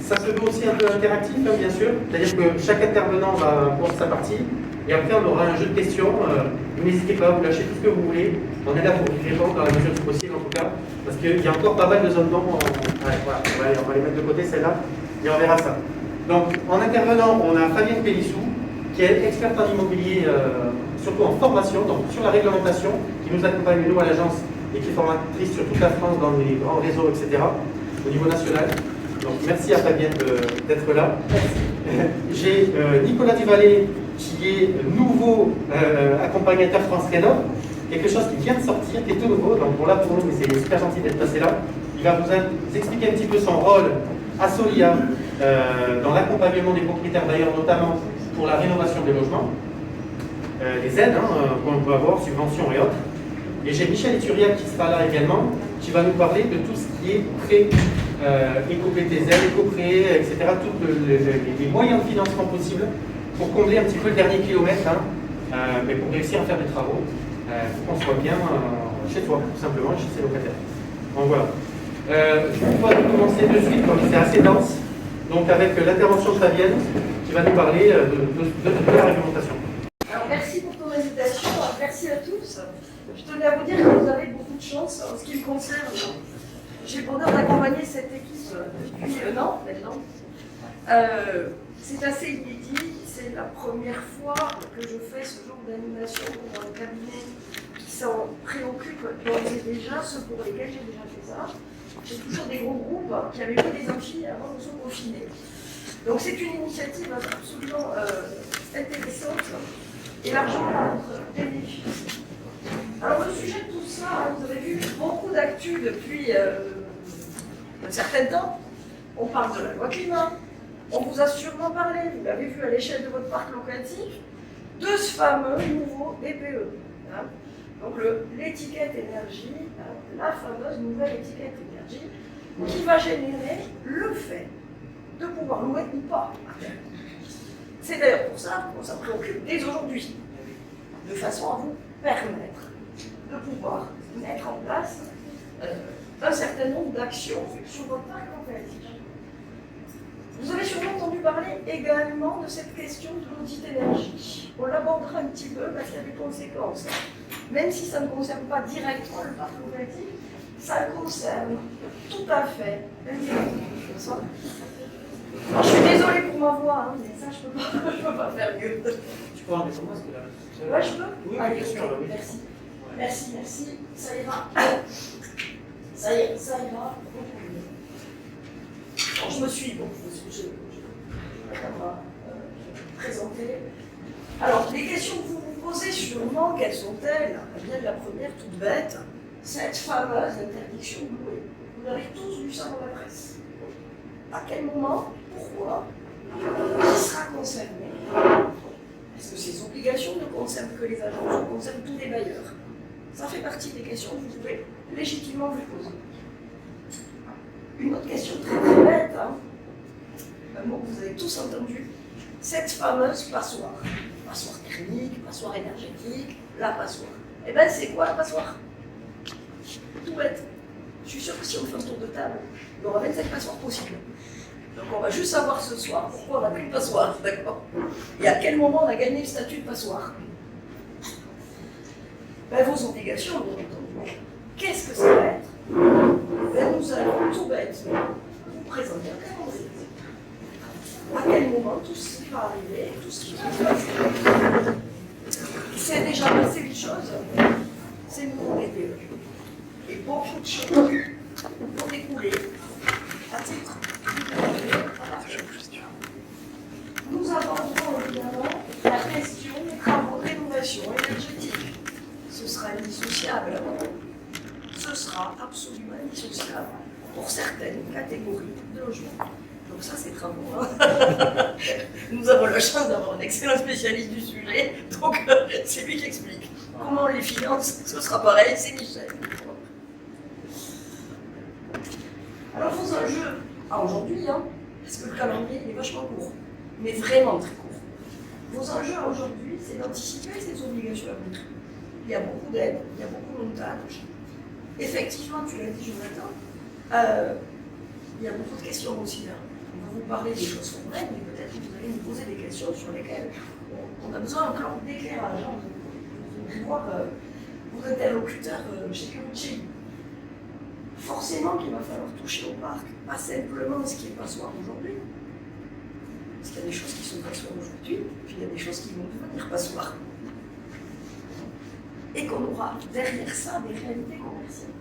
Ça se veut aussi un peu interactif, hein, bien sûr. C'est-à-dire que chaque intervenant va poser sa partie. Et après, on aura un jeu de questions. N'hésitez pas à vous lâcher tout ce que vous voulez. On est là pour y répondre dans la mesure du possible, en tout cas. Parce qu'il y a encore pas mal de zones d'ombre. Ouais, voilà, on va les mettre de côté, celle-là. Et on verra ça. Donc, en intervenant, on a Fabienne Pélissou, qui est experte en immobilier, surtout en formation, donc sur la réglementation, qui nous accompagne, nous, à l'agence, et qui est formatrice sur toute la France dans les grands réseaux, etc., au niveau national. Donc, merci à Fabienne d'être là. J'ai Nicolas Duvallée, qui est nouveau accompagnateur France Rénov', quelque chose qui vient de sortir, qui est tout nouveau, donc bon là pour nous, mais c'est super gentil d'être passé là. Il va vous expliquer un petit peu son rôle à Solia dans l'accompagnement des propriétaires d'ailleurs, notamment pour la rénovation des logements, les aides qu'on peut avoir, subventions et autres. Et j'ai Michel Eturiac qui sera là également, qui va nous parler de tout ce qui est prêt, éco-PTZ, éco-prêt, etc., tous les moyens de financement possibles pour combler un petit peu le dernier kilomètre, mais pour réussir à faire des travaux, il faut qu'on soit bien chez toi, tout simplement, chez ses locataires. Donc voilà. Je vous propose de commencer de suite, comme c'est assez dense, donc avec l'intervention de Fabienne, qui va nous parler de la réglementation. Alors merci pour ton invitation, merci à tous. Je tenais à vous dire que vous avez beaucoup de chance en ce qui me concerne. J'ai le bonheur d'accompagner cette équipe depuis un an maintenant. C'est assez inédit, c'est la première fois que je fais ce genre d'animation pour un cabinet qui s'en préoccupe d'ores et déjà, ceux pour lesquels j'ai déjà fait ça. J'ai toujours des gros groupes qui avaient mis des amphis avant de se confiner. Donc c'est une initiative absolument intéressante et largement à notre bénéfice. Alors le sujet de tout ça, vous avez vu beaucoup d'actu depuis un certain temps. On parle de la loi climat. On vous a sûrement parlé, vous l'avez vu à l'échelle de votre parc locatif, de ce fameux nouveau DPE. Donc l'étiquette énergie, la fameuse nouvelle étiquette énergie, qui va générer le fait de pouvoir louer ou pas. C'est d'ailleurs pour ça qu'on s'en préoccupe dès aujourd'hui, de façon à vous permettre de pouvoir mettre en place un certain nombre d'actions sur votre parc locatif. Vous avez sûrement entendu parler également de cette question de l'audit énergie. On l'abordera un petit peu parce qu'il y a des conséquences. Même si ça ne concerne pas directement le parc locatif, ça concerne tout à fait l'individu. Alors, je suis désolée pour ma voix, mais ça je peux pas faire mieux. Tu peux en descendre parce que là. Ouais, je peux. Oui, allez, bien sûr. Oui. Merci. Merci. Ça ira. Ça ira beaucoup mieux. Alors, je me suis présenter. Alors, les questions que vous vous posez sûrement, quelles sont-elles? Eh bien, la première, toute bête, cette fameuse interdiction de louer. Vous avez tous vu ça dans la presse. À quel moment? Pourquoi? Qui sera concerné? Est-ce que ces obligations ne concernent que les agences ou concernent tous les bailleurs? Ça fait partie des questions que vous pouvez légitimement vous poser. Une autre question très très bête, un mot que vous avez tous entendu, cette fameuse passoire. Passoire thermique, passoire énergétique, la passoire. Eh bien, c'est quoi la passoire? Tout bête. Je suis sûre que si on fait un tour de table, il y aura 25 passoires possibles. Donc on va juste savoir ce soir pourquoi on n'a plus de passoire, d'accord? Et à quel moment on a gagné le statut de passoire? Ben, vos obligations, bien entendu. Qu'est-ce que ça va être? Ben, nous allons tout bête vous présenter un calendrier. À quel moment tout ce qui va arriver, tout ce qui va se passer. Il s'est déjà passé une chose, c'est le nouveau DPE. Et beaucoup de choses vont découler à titre. Nous aborderons évidemment la question des travaux de rénovation énergétique. Ce sera indissociable. Ce sera absolument indissociable pour certaines catégories de logements. Donc ça, c'est travaux. Nous avons la chance d'avoir un excellent spécialiste du sujet, donc c'est lui qui explique. Comment on les finance, ce sera pareil, c'est Michel. Alors vos enjeux, aujourd'hui, parce que le calendrier il est vachement court, mais vraiment très court. Vos enjeux aujourd'hui, c'est d'anticiper ces obligations à venir. Il y a beaucoup d'aides, il y a beaucoup de montage. Effectivement, tu l'as dit Jonathan, il y a beaucoup de questions aussi. on va vous parler des choses qu'on aime, mais peut-être que vous allez nous poser des questions sur lesquelles on a besoin encore d'éclairage, de voir vos interlocuteurs chez Kikuchi. Forcément qu'il va falloir toucher au parc, pas simplement ce qui est passoire aujourd'hui, parce qu'il y a des choses qui sont passoires aujourd'hui, puis il y a des choses qui vont devenir passoires. Et qu'on aura derrière ça des réalités commerciales.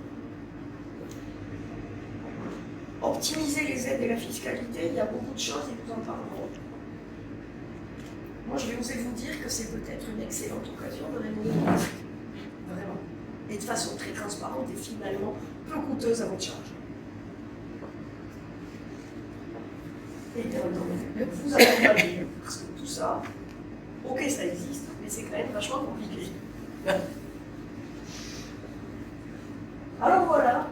Optimiser les aides et la fiscalité, il y a beaucoup de choses et nous en parlerons. Moi, je vais oser vous dire que c'est peut-être une excellente occasion de rénover le parc. Vraiment. Et de façon très transparente et finalement peu coûteuse à votre charge. Et vous accompagner, parce que tout ça, ok, ça existe, mais c'est quand même vachement compliqué. Alors voilà,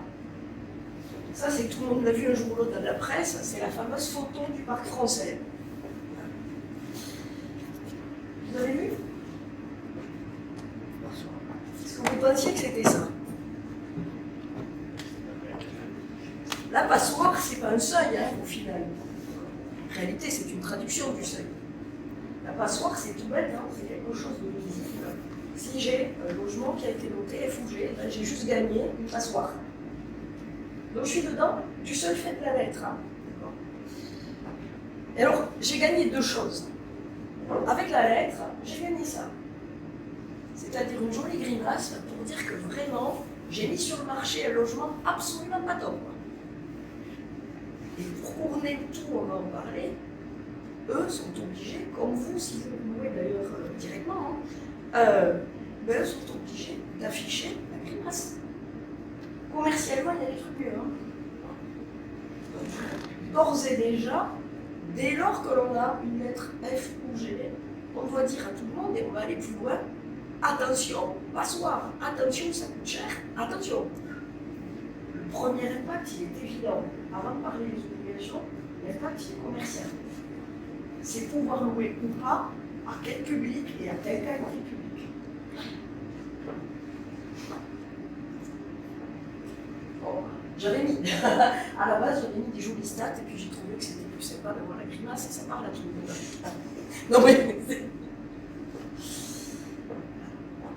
ça c'est tout le monde l'a vu un jour ou l'autre dans la presse, c'est la fameuse photo du parc français. Vous avez vu? Est-ce que vous pensiez que c'était ça? La passoire, c'est pas un seuil, hein, au final. En réalité, c'est une traduction du seuil. La passoire, c'est tout bête, hein, c'est quelque chose de visible. Si j'ai un logement qui a été noté FOG, ben, j'ai juste gagné une passoire. Donc je suis dedans du seul fait de la lettre. Hein. Et alors, j'ai gagné deux choses. Avec la lettre, j'ai gagné ça. C'est-à-dire une jolie grimace pour dire que vraiment, j'ai mis sur le marché un logement absolument pas top. Et pour couronner le tout, on va en parler, eux sont obligés, comme vous, si vous louez d'ailleurs directement, ben, eux sont obligés d'afficher la grimace. Commercialement, il y a des trucs mieux. Hein. D'ores et déjà, dès lors que l'on a une lettre F ou G, on doit dire à tout le monde, et on va aller plus loin, attention, passoire, attention, ça coûte cher, attention. Le premier impact, il est évident. Avant de parler des obligations, l'impact, il est commercial. C'est pouvoir louer ou pas à quel public et à quel qualité public. Bon, j'avais mis, à la base, j'avais mis des jolies stats et puis j'ai trouvé que c'était plus sympa d'avoir la grimace et ça parle à tout le monde. Non mais...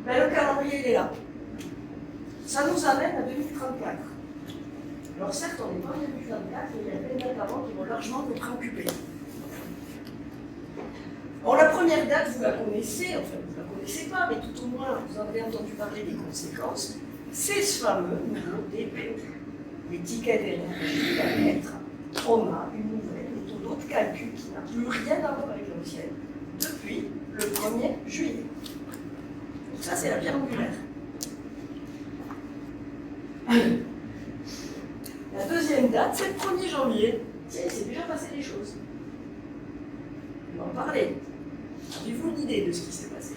Mais le calendrier, il est là. Ça nous amène à 2034. Alors certes, on n'est pas en 2024, mais il y a plein de dates avant qui vont largement nous préoccuper. Alors la première date, vous la connaissez, enfin vous ne la connaissez pas, mais tout au moins vous en avez entendu parler des conséquences, c'est ce fameux nouveau DPE. Les tickets d'énergie va mettre, on a une nouvelle méthode de calcul qui n'a plus rien à voir avec l'ancienne depuis le 1er juillet. Donc ça c'est la pierre angulaire. La deuxième date, c'est le 1er janvier. Tiens, il s'est déjà passé des choses. On va en parler. Avez-vous une idée de ce qui s'est passé?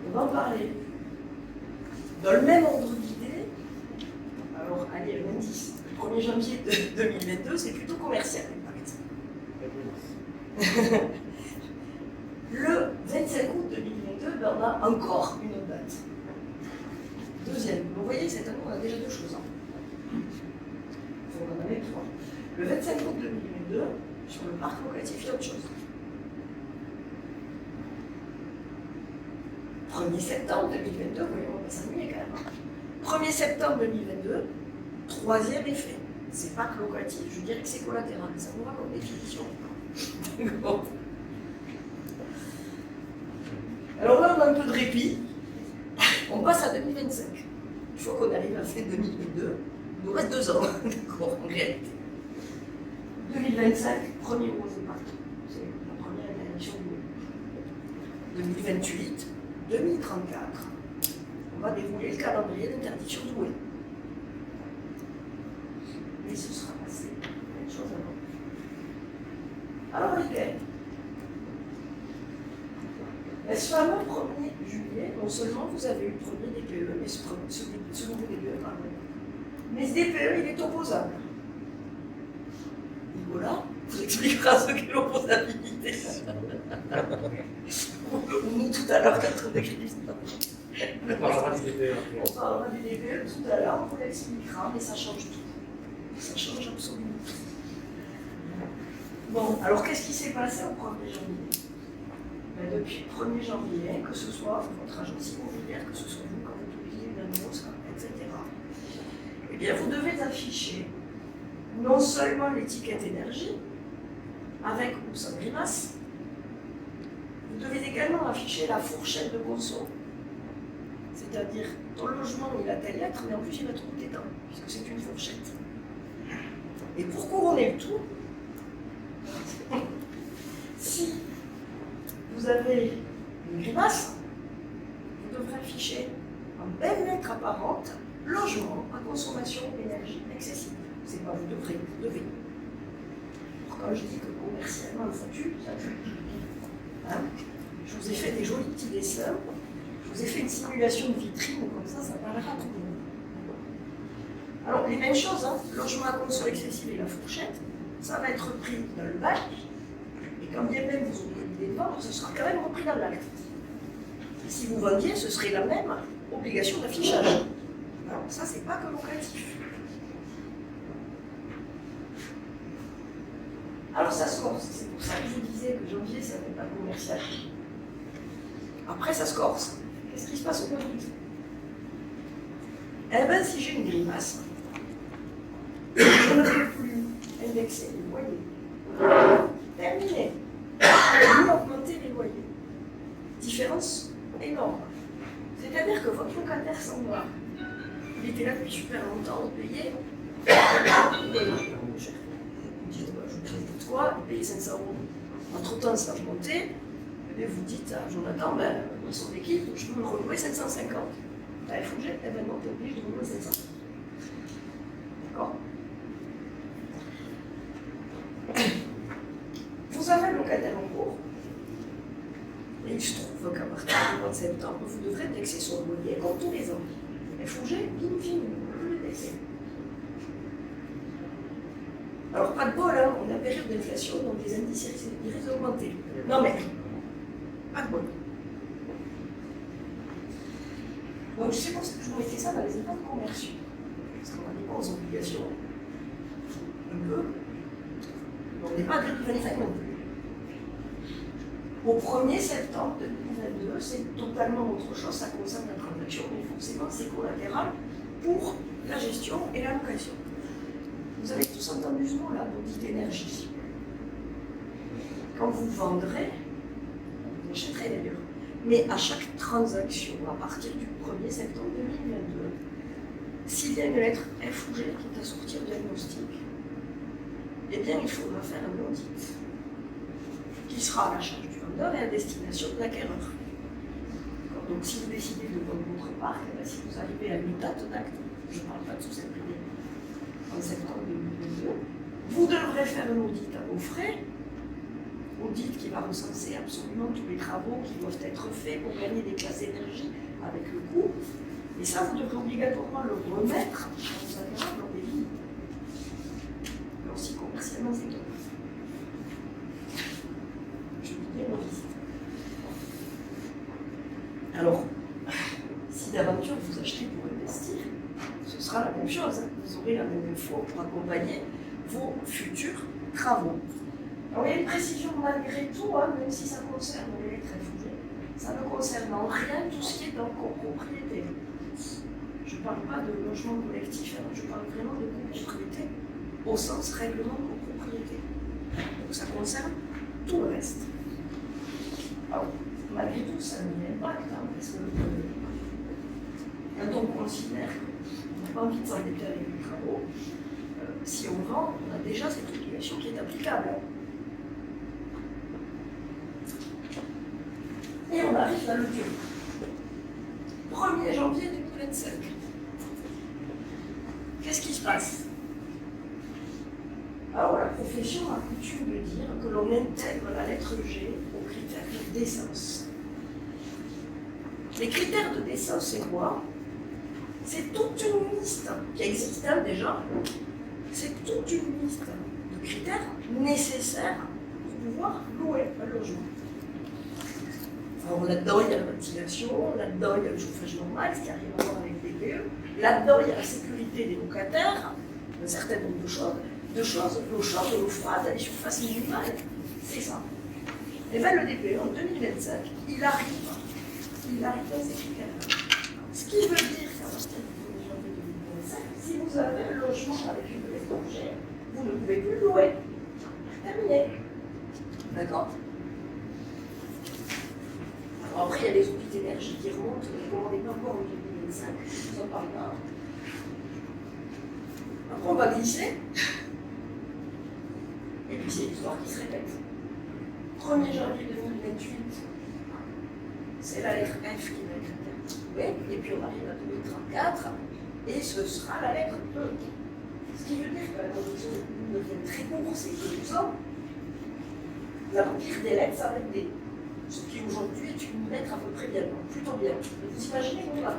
On va en parler. Dans le même ordre d'idée, alors allez, l'indice, le 1er janvier 2022, c'est plutôt commercial l'impact. Le 25 août 2022, ben, on a encore une autre date. Deuxième. Vous voyez, cette année, on a déjà deux choses. Hein. On en avait trois. Le 25 août 2022, sur le parc locatif, il y a autre chose. 1er septembre 2022, voyons, on va s'ennuyer quand même. 1er septembre 2022, troisième effet. C'est parc locatif, je dirais que c'est collatéral. Ça vous va comme définition. Alors là, on a un peu de répit. On passe à 2025. Il faut qu'on arrive à faire 2022. Il nous reste 2 ans, d'accord, en réalité. 2025, premier gros impact. C'est la première interdiction du 2028, 2034. On va dérouler le calendrier d'interdiction du web. Mais ce sera passé plein de choses avant. Alors, lesquelles? Ce fameux 1er juillet, non seulement vous avez eu le premier DPE, mais ce nouveau DPE, pardon. Mais ce DPE, il est opposable. Nicolas vous expliquera ce qu'est l'opposabilité. Ou nous tout à l'heure quand on écrit l'histoire. On parlera du DPE. On parlera du DPE tout à l'heure, on vous l'expliquera, mais ça change tout. Ça change absolument tout. Bon, alors qu'est-ce qui s'est passé au 1er janvier? Ben, depuis le 1er janvier, que ce soit votre agence immobilière, que ce soit vous quand vous publiez une annonce, etc., eh bien vous devez afficher non seulement l'étiquette énergie, avec ou sans grimace, vous devez également afficher la fourchette de conso. C'est-à-dire, ton logement, il a telle lettre, mais en plus, il va te coûter tant, puisque c'est une fourchette. Et pour couronner le tout, si vous avez une grimace, vous devrez afficher en belles lettres apparentes logement à consommation énergie excessive. C'est pas vous devrez, vous devez. Alors, quand je dis que commercialement, ça tue, ça tue. Hein? Je vous ai fait des jolis petits dessins. Je vous ai fait une simulation de vitrine, comme ça parlera tout le monde. Alors, les mêmes choses, hein, logement à conso excessive et la fourchette, ça va être pris dans le bac, et quand bien même vous aurez l'idée de vendre, ce sera quand même repris dans l'acte. Et si vous vendiez, ce serait la même obligation d'affichage. Alors, ça, c'est pas que locatif. Alors, ça se corse. C'est pour ça que je vous disais que janvier, ça n'est pas commercial. Après, ça se corse. Qu'est-ce qui se passe au mois d'août? Eh bien, si j'ai une grimace, je ne peux plus indexer les loyers. Terminé. Ni augmenter les loyers. Différence énorme. C'est-à-dire que votre locataire s'en va. Il était là depuis super longtemps, il payait. Vous dites, je vous dis quoi, il payait 500 euros. Entre-temps, ça a augmenté. Et vous dites à Jonathan, dans son équipe, je peux me relouer 750. Il faut que j'ai, ben non, t'es obligé de relouer 700. D'accord? Vous avez un locataire en cours, et il se trouve qu'à partir du mois de septembre, vous devrez indexer son loyer comme tous les ans. Il faut que j'ai, bim, vous l'indexez. Alors, pas de bol, hein, on est en période d'inflation, donc les indices ils risquent d'augmenter. Non mais, pas de bol. Donc, c'est pour ça que je vous mettais ça dans les états commerciaux. Parce qu'on a des grosses obligations. Un peu. On n'est pas à 2025 non plus. Au 1er septembre 2022, c'est totalement autre chose. Ça concerne la transaction, mais forcément, c'est collatéral pour la gestion et la location. Vous avez tous entendu ce mot-là, d'audit énergie. Quand vous vendrez, vous achèterez d'ailleurs, mais à chaque transaction, à partir du 1er septembre 2022, s'il y a une lettre F ou G qui est assortie au diagnostic, eh bien il faudra faire un audit qui sera à la charge du vendeur et à destination de l'acquéreur. Donc si vous décidez de vendre votre parc, si vous arrivez à une date d'acte, je ne parle pas de sous-imprimer, en septembre 2022, vous devrez faire un audit à vos frais, audit qui va recenser absolument tous les travaux qui doivent être faits pour gagner des classes d'énergie avec le coût. Et ça, vous devrez obligatoirement le remettre à vos acquéreurs dans des lignes. Mais aussi commercialement, c'est top. Je vous dis mon visite. Alors, si d'aventure vous achetez pour investir, ce sera la même chose. Vous aurez la même info pour accompagner vos futurs travaux. Alors, il y a une précision malgré tout, hein, même si ça concerne les lettres FG, ça ne concerne en rien tout ce qui est en copropriété. Je ne parle pas de logement collectif, hein, je parle vraiment de copropriété au sens règlement de copropriété. Donc ça concerne tout le reste. Alors, malgré tout, ça a un impact, hein, parce que quand on considère qu'on n'a pas envie de s'endetter avec les travaux, si on vend, on a déjà cette obligation qui est applicable. Et on arrive à l'audio. 1er janvier 2025. Qu'est-ce qui se passe? Alors, la profession a coutume de dire que l'on intègre la lettre G aux critères de décence. Les critères de décence, c'est quoi? C'est toute une liste qui existe déjà. C'est toute une liste de critères nécessaires pour pouvoir louer un logement. Alors là-dedans, il y a la ventilation, là-dedans, il y a le chauffage normal, ce qui arrive à voir avec des PE, là-dedans, il y a la sécurité des locataires, un certain nombre de choses, l'eau chaude, l'eau froide, les surfaces minimales. C'est ça. Et bien le DPE en 2025, il arrive dans ces critères. Ce qui veut dire qu'à partir du 1er janvier 2025, si vous avez un logement avec une étrangère, vous ne pouvez plus le louer. Terminé. D'accord? Alors après, il y a les audits d'énergie qui remontent, mais on n'est pas encore en 2025, je vous en parle pas. Après, on va glisser. Et puis, c'est l'histoire qui se répète. 1er janvier 2028, c'est la lettre F qui va être interprétée. Et puis, on arrive à 2034, et ce sera la lettre E. Ce qui veut dire que la condition devient très courte, c'est que nous sommes la pire des lettres, ça va être D. Ce qui aujourd'hui est une lettre à peu près bien, plutôt bien. Vous imaginez qu'on va.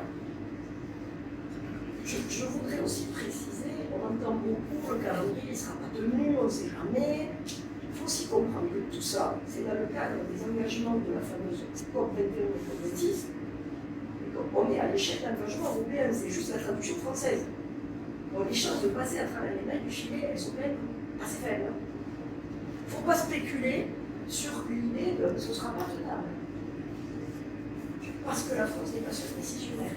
Je voudrais aussi préciser, on entend beaucoup, le calendrier ne sera pas tenu, on ne sait jamais. Il faut aussi comprendre que tout ça, c'est dans le cadre des engagements de la fameuse COP 21 et COP 26. On est à l'échelle d'engagement européen, c'est juste la traduction française. Donc les chances de passer à travers les mailles du filet, elles sont quand même assez faibles. Il ne faut pas spéculer sur l'idée de ce ne sera pas tenable. Parce que la France n'est pas seule décisionnaire.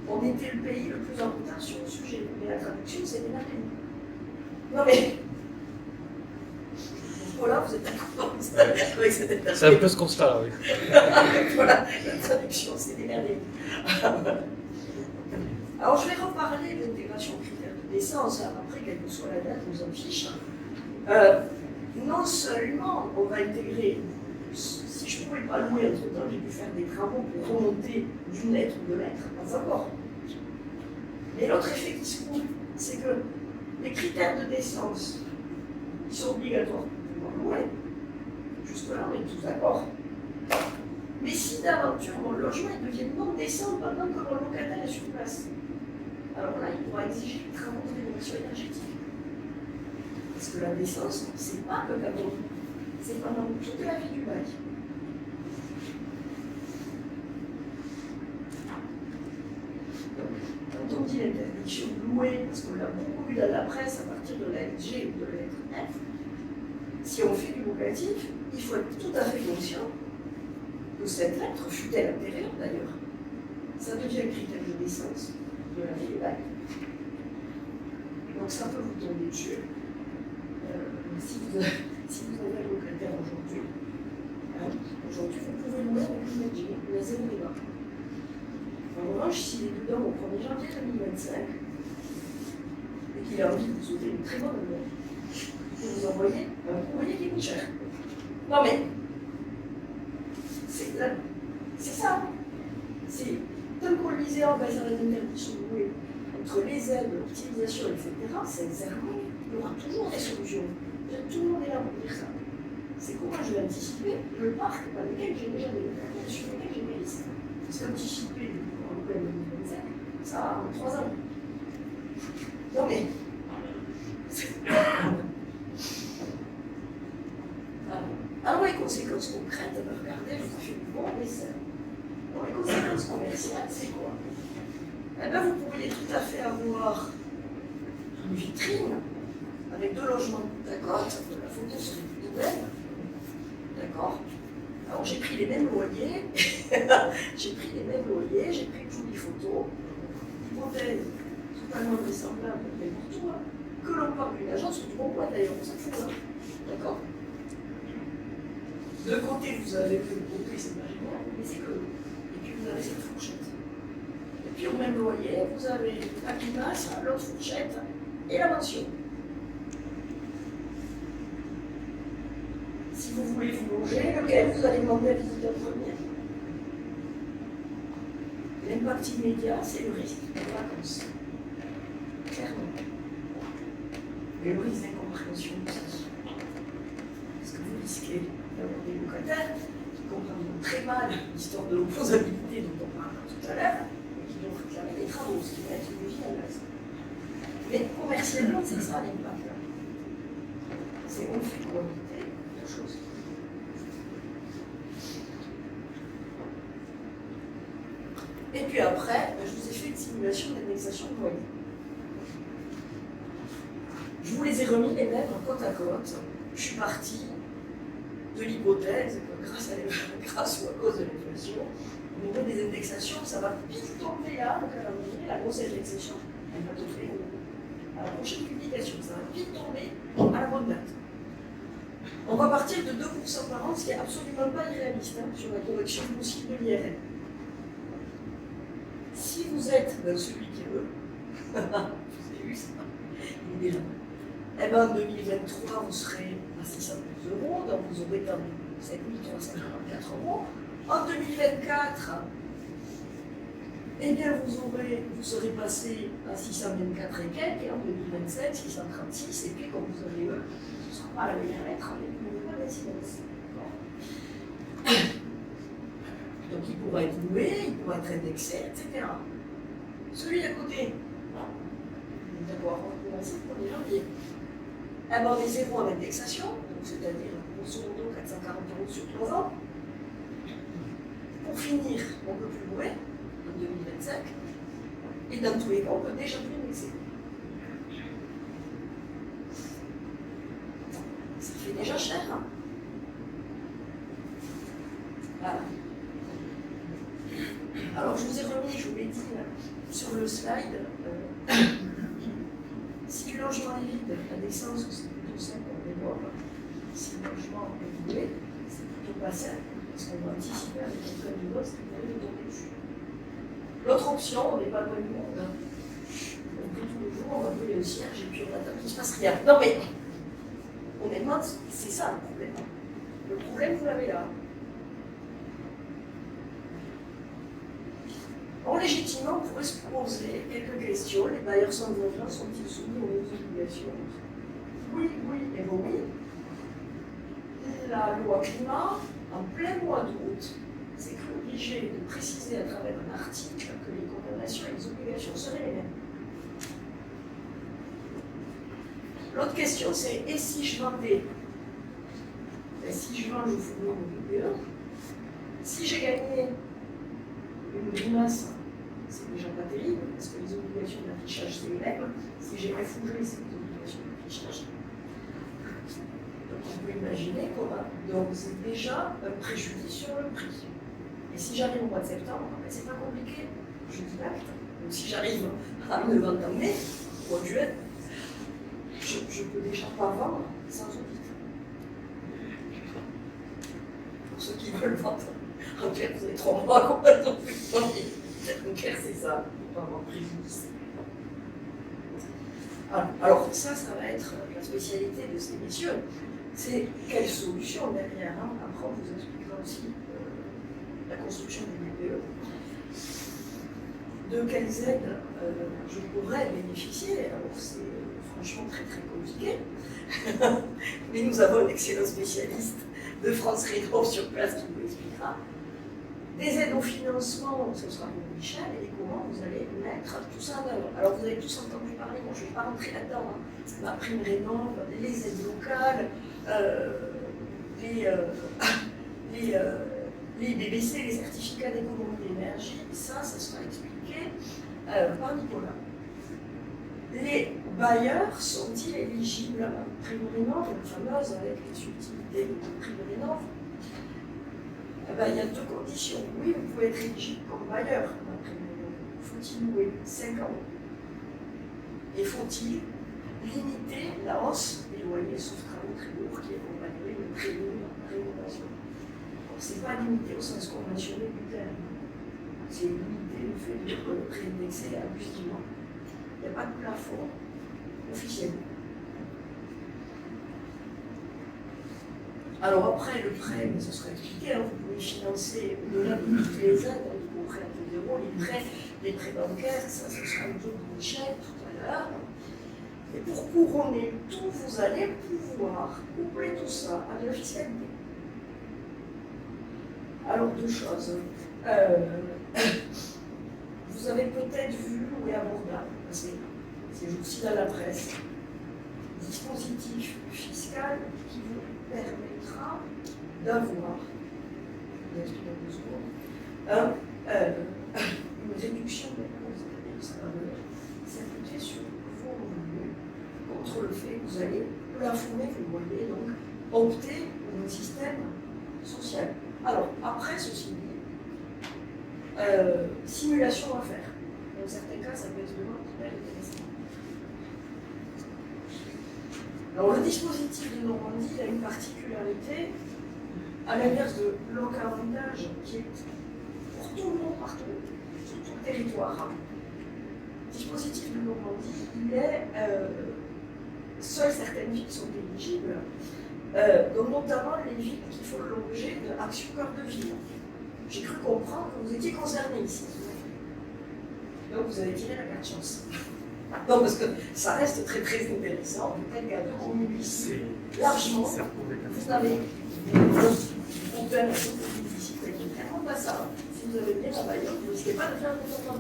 On était le pays le plus en retard sur le sujet, mais la traduction, c'est les merveilles. Non mais. Voilà, vous êtes d'accord avec cette interprétation. C'est un peu ce constat-là, oui. Voilà, la traduction, c'est des merveilles. Alors, je vais reparler de l'intégration aux critères de décence, après, quelle que soit la date, on s'en fiche. Non seulement on va intégrer, si je ne pouvais pas louer entre-temps, j'ai pu faire des travaux pour remonter d'une lettre ou deux lettres, pas encore. Mais l'autre effet qui se trouve, c'est que les critères de décence, ils sont obligatoires pour louer. Jusque-là, on est tous d'accord. Mais si d'aventure mon logement devient non décent pendant que mon locataire est sur place, alors là, il pourra exiger des travaux de rénovation énergétique. Parce que la décence, c'est pas le cadeau, c'est pendant toute la vie du bail. Donc, quand on dit l'interdiction de louer, parce qu'on l'a beaucoup lu dans la presse à partir de la LG ou de la lettre F, si on fait du locatif, il faut être tout à fait conscient que cette lettre, fut-elle antérieure d'ailleurs, ça devient un critère de décence de la vie du bail. Donc ça peut vous tomber dessus. Si vous avez un locataire aujourd'hui, vous pouvez louer avec une LG, il y a 0 débat. En revanche, s'il est dedans au 1er janvier 2025 et qu'il a envie de vous sauver une très bonne année, vous envoyez un courrier qui coûte cher. Non mais, c'est ça. C'est tant qu'on le disait en basant les interdictions de louer, entre les aides, l'optimisation, etc., sincèrement, il y aura toujours des solutions. Tout le monde est là pour dire ça. C'est comment je vais anticiper le parc dans lequel j'ai déjà des locataires, sur lequel j'ai des risques. Parce qu'anticiper en plein 2025, ça en 3 ans. Non mais. Alors les conséquences concrètes, regardez, je vous ai fait du bon dessin. Alors les conséquences commerciales, c'est quoi? Eh bien, vous pourriez tout à fait avoir une vitrine avec 2 logements côte à côte, la photo serait plutôt belle. D'accord? Alors j'ai pris les mêmes loyers, j'ai pris une jolie photo, hypothèse totalement vraisemblable, mais pour tout, que l'on parle d'une agence ou du bon point d'ailleurs, on s'en fout, hein. D'accord? De côté, vous avez le côté, c'est pas génial, mais c'est que. Et puis vous avez cette fourchette. Et puis au même loyer, vous avez la climace, l'autre fourchette et la mention. Si vous voulez vous loger, lequel vous allez demander à visiter en premier? L'impact immédiat, c'est le risque de vacances. Clairement. Et le risque d'incompréhension aussi. Parce que vous risquez d'avoir des locataires qui comprendront très mal l'histoire de l'opposabilité dont on parlera tout à l'heure et qui vont réclamer des travaux, ce qui va être une vie à l'as. Mais commercialement, c'est ça l'impact. C'est on fait cohabiter deux choses. Et puis après, je vous ai fait une simulation d'indexation de loyer. vous les ai remis les mêmes côte à côte. Je suis partie de l'hypothèse que grâce ou à cause de l'inflation, au niveau des indexations, ça va vite tomber là, le calendrier, la grosse indexation, elle va tomber à la prochaine publication, ça va vite tomber à la bonne date. On va partir de 2% par an, ce qui n'est absolument pas irréaliste sur la correction possible de l'IRM. Si vous êtes celui qui veut, vous avez vu ça, il est déjà. Eh bien, en 2023, vous serez à 612 €, donc vous aurez perdu 7 344 €. En 2024, eh bien, vous serez passé à 624 et quelques, et en 2027, 636, et puis quand vous avez eux, ce ne sera pas la meilleure lettre avec une nouvelle incidence. Donc il pourra être loué, il pourra être indexé, etc. Celui d'à côté, d'accord, on va commencer le 1er janvier. Avoir des zéros en indexation, c'est-à-dire grosso modo 440 € sur 3 ans. Pour finir, on ne peut plus louer en 2025. Et dans tous les cas, on peut déjà plus indexer. Ça fait déjà cher, hein? Voilà. Alors, je vous ai remis, je vous l'ai dit, sur le slide, si le logement est vide, la décence, c'est plutôt simple en Europe. Si le logement est loué, c'est plutôt pas simple, parce qu'on va anticiper avec un code de boss qui va nous tomber dessus. L'autre option, on n'est pas loin du monde. Donc, tous les jours, on va brûler le cierge et puis on attend qu'il ne se passe rien. Non, mais, honnêtement, c'est ça le problème. Le problème, vous l'avez là. Or, légitimement, on pourrait se poser quelques questions. Les bailleurs sans logement sont-ils soumis aux mêmes obligations? Oui, oui et oui. La loi climat, en plein mois d'août, s'est cru obligée de préciser à travers un article que les condamnations et les obligations seraient les mêmes. L'autre question, c'est et si je vendais? Et si je vends, je vous fournis mon BPE. Si j'ai gagné une grimace, c'est déjà pas terrible, parce que les obligations d'affichage, c'est les mêmes. Si j'ai réfougé, c'est les obligations d'affichage. Donc on peut imaginer qu'on a d'ores et déjà un préjudice sur le prix. Et si j'arrive au mois de septembre, ben c'est pas compliqué, je dis l'acte. Donc si j'arrive à me vendre en mai, au mois de juin, je peux déjà pas vendre sans audit. Pour ceux qui veulent vendre. En clair, vous avez 3 mois complètement plus de en clair, c'est ça, pas avoir préjudice. Alors, ça va être la spécialité de ces messieurs. C'est quelle solution derrière. Après, on vous expliquera aussi la construction des BPE. De quelles aides je pourrais bénéficier. Alors, c'est franchement très très compliqué. Mais nous avons un excellent spécialiste de France Rétro sur place qui vous expliquera. Des aides au financement, ce sera pour Michel, et comment vous allez mettre tout ça en œuvre. Alors vous avez tous entendu parler, moi je ne vais pas rentrer là-dedans, ma prime rénov, les aides locales, les BBC, les certificats d'économie d'énergie, ça sera expliqué par Nicolas. Les bailleurs sont-ils éligibles à la prime rénov, la fameuse avec les subtilités de prime rénov? Il y a 2 conditions. Oui, vous pouvez être éligible comme bailleur. Faut-il louer 5 ans? Et faut-il limiter la hausse des loyers sauf travaux très lourds qui accompagnerait le prénom de la rénovation? Ce n'est pas limité au sens conventionnel du terme. C'est limiter le fait de réindexer abusivement. Il n'y a pas de plafond officiel. Alors après, le prêt, mais ce sera expliqué, vous pouvez financer au-delà de toutes les aides, les prêts à taux zéro, les prêts bancaires, ça ce sera le jour de Michel tout à l'heure. Et pour couronner tout, vous allez pouvoir coupler tout ça avec la fiscalité. Alors 2 choses. Vous avez peut-être vu ou est abordable, parce que ces jours-ci dans la presse, dispositif fiscal qui vous permettra d'avoir, une réduction de l'impôt, c'est-à-dire que ça va venir s'appliquer sur vos revenus contre outre le fait que vous allez plafonner, vous le voyez, donc opter pour un système social. Alors, après, ceci dit, simulation à faire. Dans certains cas, ça peut être vraiment hyper intéressant. Alors, le dispositif de Normandie a une particularité, à l'inverse de l'OC Avantage, qui est pour tout le monde partout, sur tout le territoire. Le dispositif de Normandie, il est seules certaines villes sont éligibles, donc notamment les villes qui font l'objet de Action Cœur de Ville. J'ai cru comprendre que vous étiez concernés ici. Donc vous avez tiré la carte chance. Non, parce que ça reste très très intéressant. Peut-être qu'à 2008, largement, vous avez on peut un assez difficile, mais clairement pas ça. Si vous avez bien la bagnole, vous ne risquez pas de faire un consentement.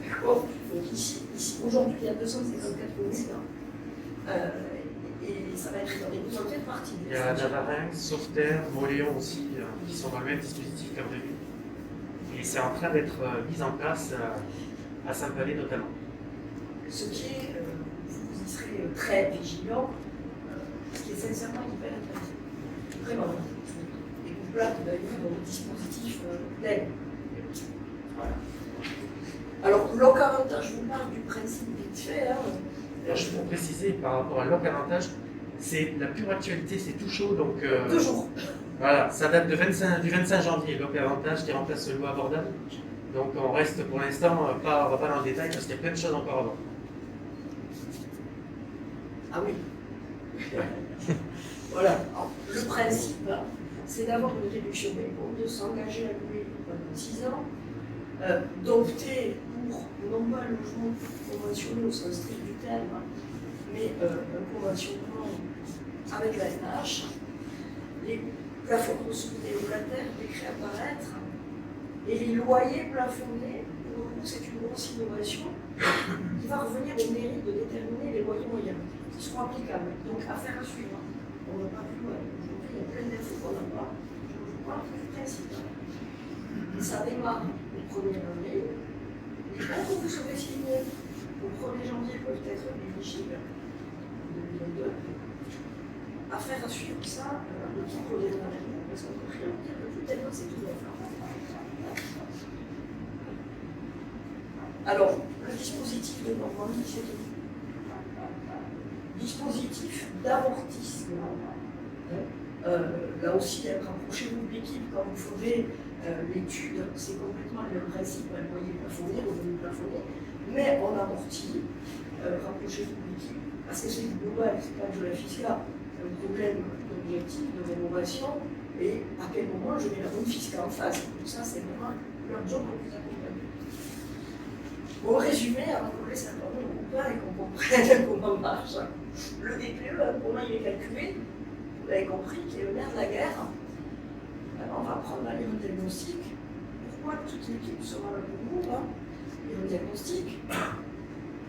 D'accord. Donc ici aujourd'hui, il y a 254 communes. Et ça va être réservé. Vous en faites partie. Il y a Navarinx, Sauveterre, Moléon aussi, qui sont dans le même dispositif Cœur de Ville. Et c'est en train d'être mis en place à Saint-Palais notamment. Ce qui est, vous y serez très vigilant, ce qui est sincèrement hyper intéressant. Vraiment. Et vous plate d'ailleurs dans le dispositif d'aide. Voilà. Alors, l'OC Avantage, je vous parle du principe vite fait. Alors, je peux préciser par rapport à l'OC Avantage, c'est la pure actualité, c'est tout chaud. Donc, toujours. Voilà, ça date du 25 janvier, l'OC Avantage qui remplace le loi abordable. Donc on reste pour l'instant, on ne va pas dans le détail parce qu'il y a plein de choses encore à voir. Ah oui. Voilà. Alors, le principe, c'est d'avoir une réduction des comptes, de s'engager à louer pendant 6 ans, d'opter pour, non pas un logement conventionné au sens strict du terme, mais un conventionnement avec la NH, les plafonds de ressources locataires décrits apparaître, et les loyers plafonnés, pour le coup, c'est une grosse innovation qui va revenir au mairie de déterminer les loyers moyens qui seront applicables. Donc, affaire à suivre. On ne va pas plus loin. Aujourd'hui, il y a plein d'infos qu'on n'a pas. Je vous parle du principe. Ça démarre au 1er avril. Les bons que vous serez signés au 1er janvier peuvent être éligibles en 2022. Affaire à suivre, ça, le temps reviendra vers nous, parce qu'on peut rien dire de plus tellement c'est tout neuf. Alors, le dispositif de Normandie, c'est un dispositif d'amortissement. Là aussi, rapprochez-vous de l'équipe quand vous ferez l'étude, c'est complètement le même principe, un loyer plafonné, revenu plafonné, mais on amortit, rapprochez-vous de l'équipe, parce que c'est global, c'est pas de la fiscale, c'est un problème d'objectif, de rénovation, et à quel moment je mets la bonne fiscale en face. Tout ça, c'est vraiment leur job pour vous accompagner. Bon, résumé, avant qu'on laisse un peu au pas et qu'on comprenne comment marche le DPE, comment il est calculé, vous l'avez compris, qui est le nerf de la guerre. Alors, on va prendre aller au diagnostic. Pourquoi toute l'équipe sera là pour nous et le diagnostic,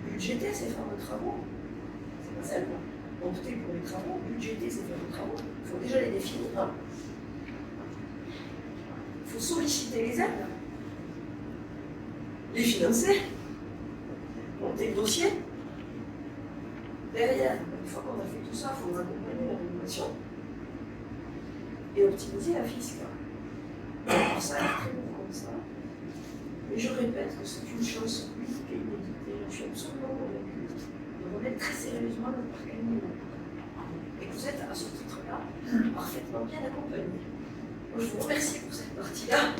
budgéter ces fameux travaux, c'est pas seulement opter pour les travaux, budgéter ces fameux travaux, il faut déjà les définir. Il faut solliciter les aides, les financer, monter le dossier. Derrière, une fois qu'on a fait tout ça, il faut accompagner la rénovation et optimiser la fiscale. Alors ça a l'air très bon comme ça, mais je répète que c'est une chose unique et inédite et je suis absolument convaincue de remettre très sérieusement le parc animal. Et que vous êtes à ce titre-là parfaitement bien accompagné. Donc, je vous remercie pour cette partie-là.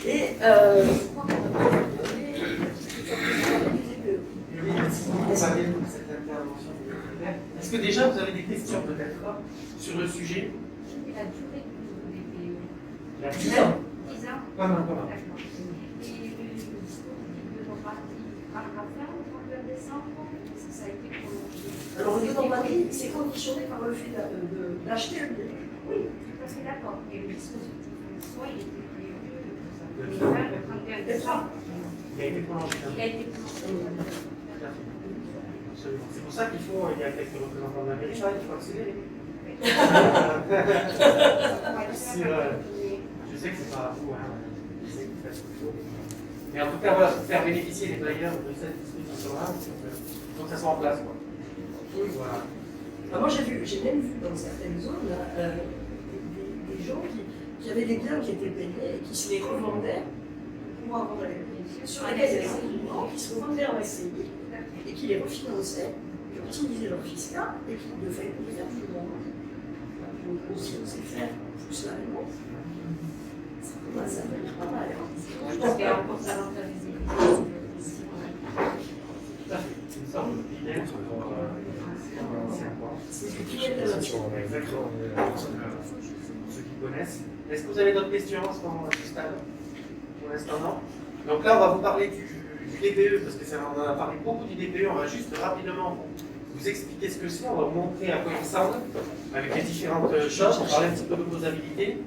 Et je crois qu'on a pu vous donner Merci beaucoup Valérie pour cette intervention. Est-ce que déjà vous avez des questions peut-être sur le sujet? La durée du DPE. La 10 ans. 10 ans. Pas mal. D'accord. Et le dispositif de Normandie arrive à faire au 31 décembre, ça a été prolongé. Alors, le Normandie, c'est conditionné par le fait d'acheter le bien. Oui, tout à fait d'accord. Et le dispositif en soi, il était prévu de faire le 31 décembre. Il a été prolongé. Il a été prolongé. C'est pour ça qu'il y a quelques représentants de la mairie, il faut accélérer. Je sais que c'est pas à vous, je sais que vous faites ce qu'il faut. Mais en tout cas, voilà, faire bénéficier les bailleurs de cette disposition-là, donc ça soit en place. Quoi. Voilà. Ah, moi, j'ai même vu dans certaines zones là, des gens qui avaient des biens qui étaient payés et qui se les revendaient pour avoir sur lesquels il y avait un mouvement, qui se revendaient en SCI et qui les refinançaient, qui optimisaient leur fiscal et qui devaient faire plus loin. Donc, si on sait faire plus la réponse, ça commence à être pas mal. Hein. Je pense qu'il y a encore ça dans la visibilité. Tout à fait. C'est une sorte de filière C'est ce qui est de la exactement. Pour ceux qui connaissent. Est-ce que vous avez d'autres questions à ce stade? Pour l'instant, non. Donc là, on va vous parler du DPE, parce que on en a parlé beaucoup du DPE. On va juste rapidement vous expliquer ce que c'est. On va vous montrer à quoi il ressemble, avec les différentes choses. On va parler un petit peu d'opposabilité.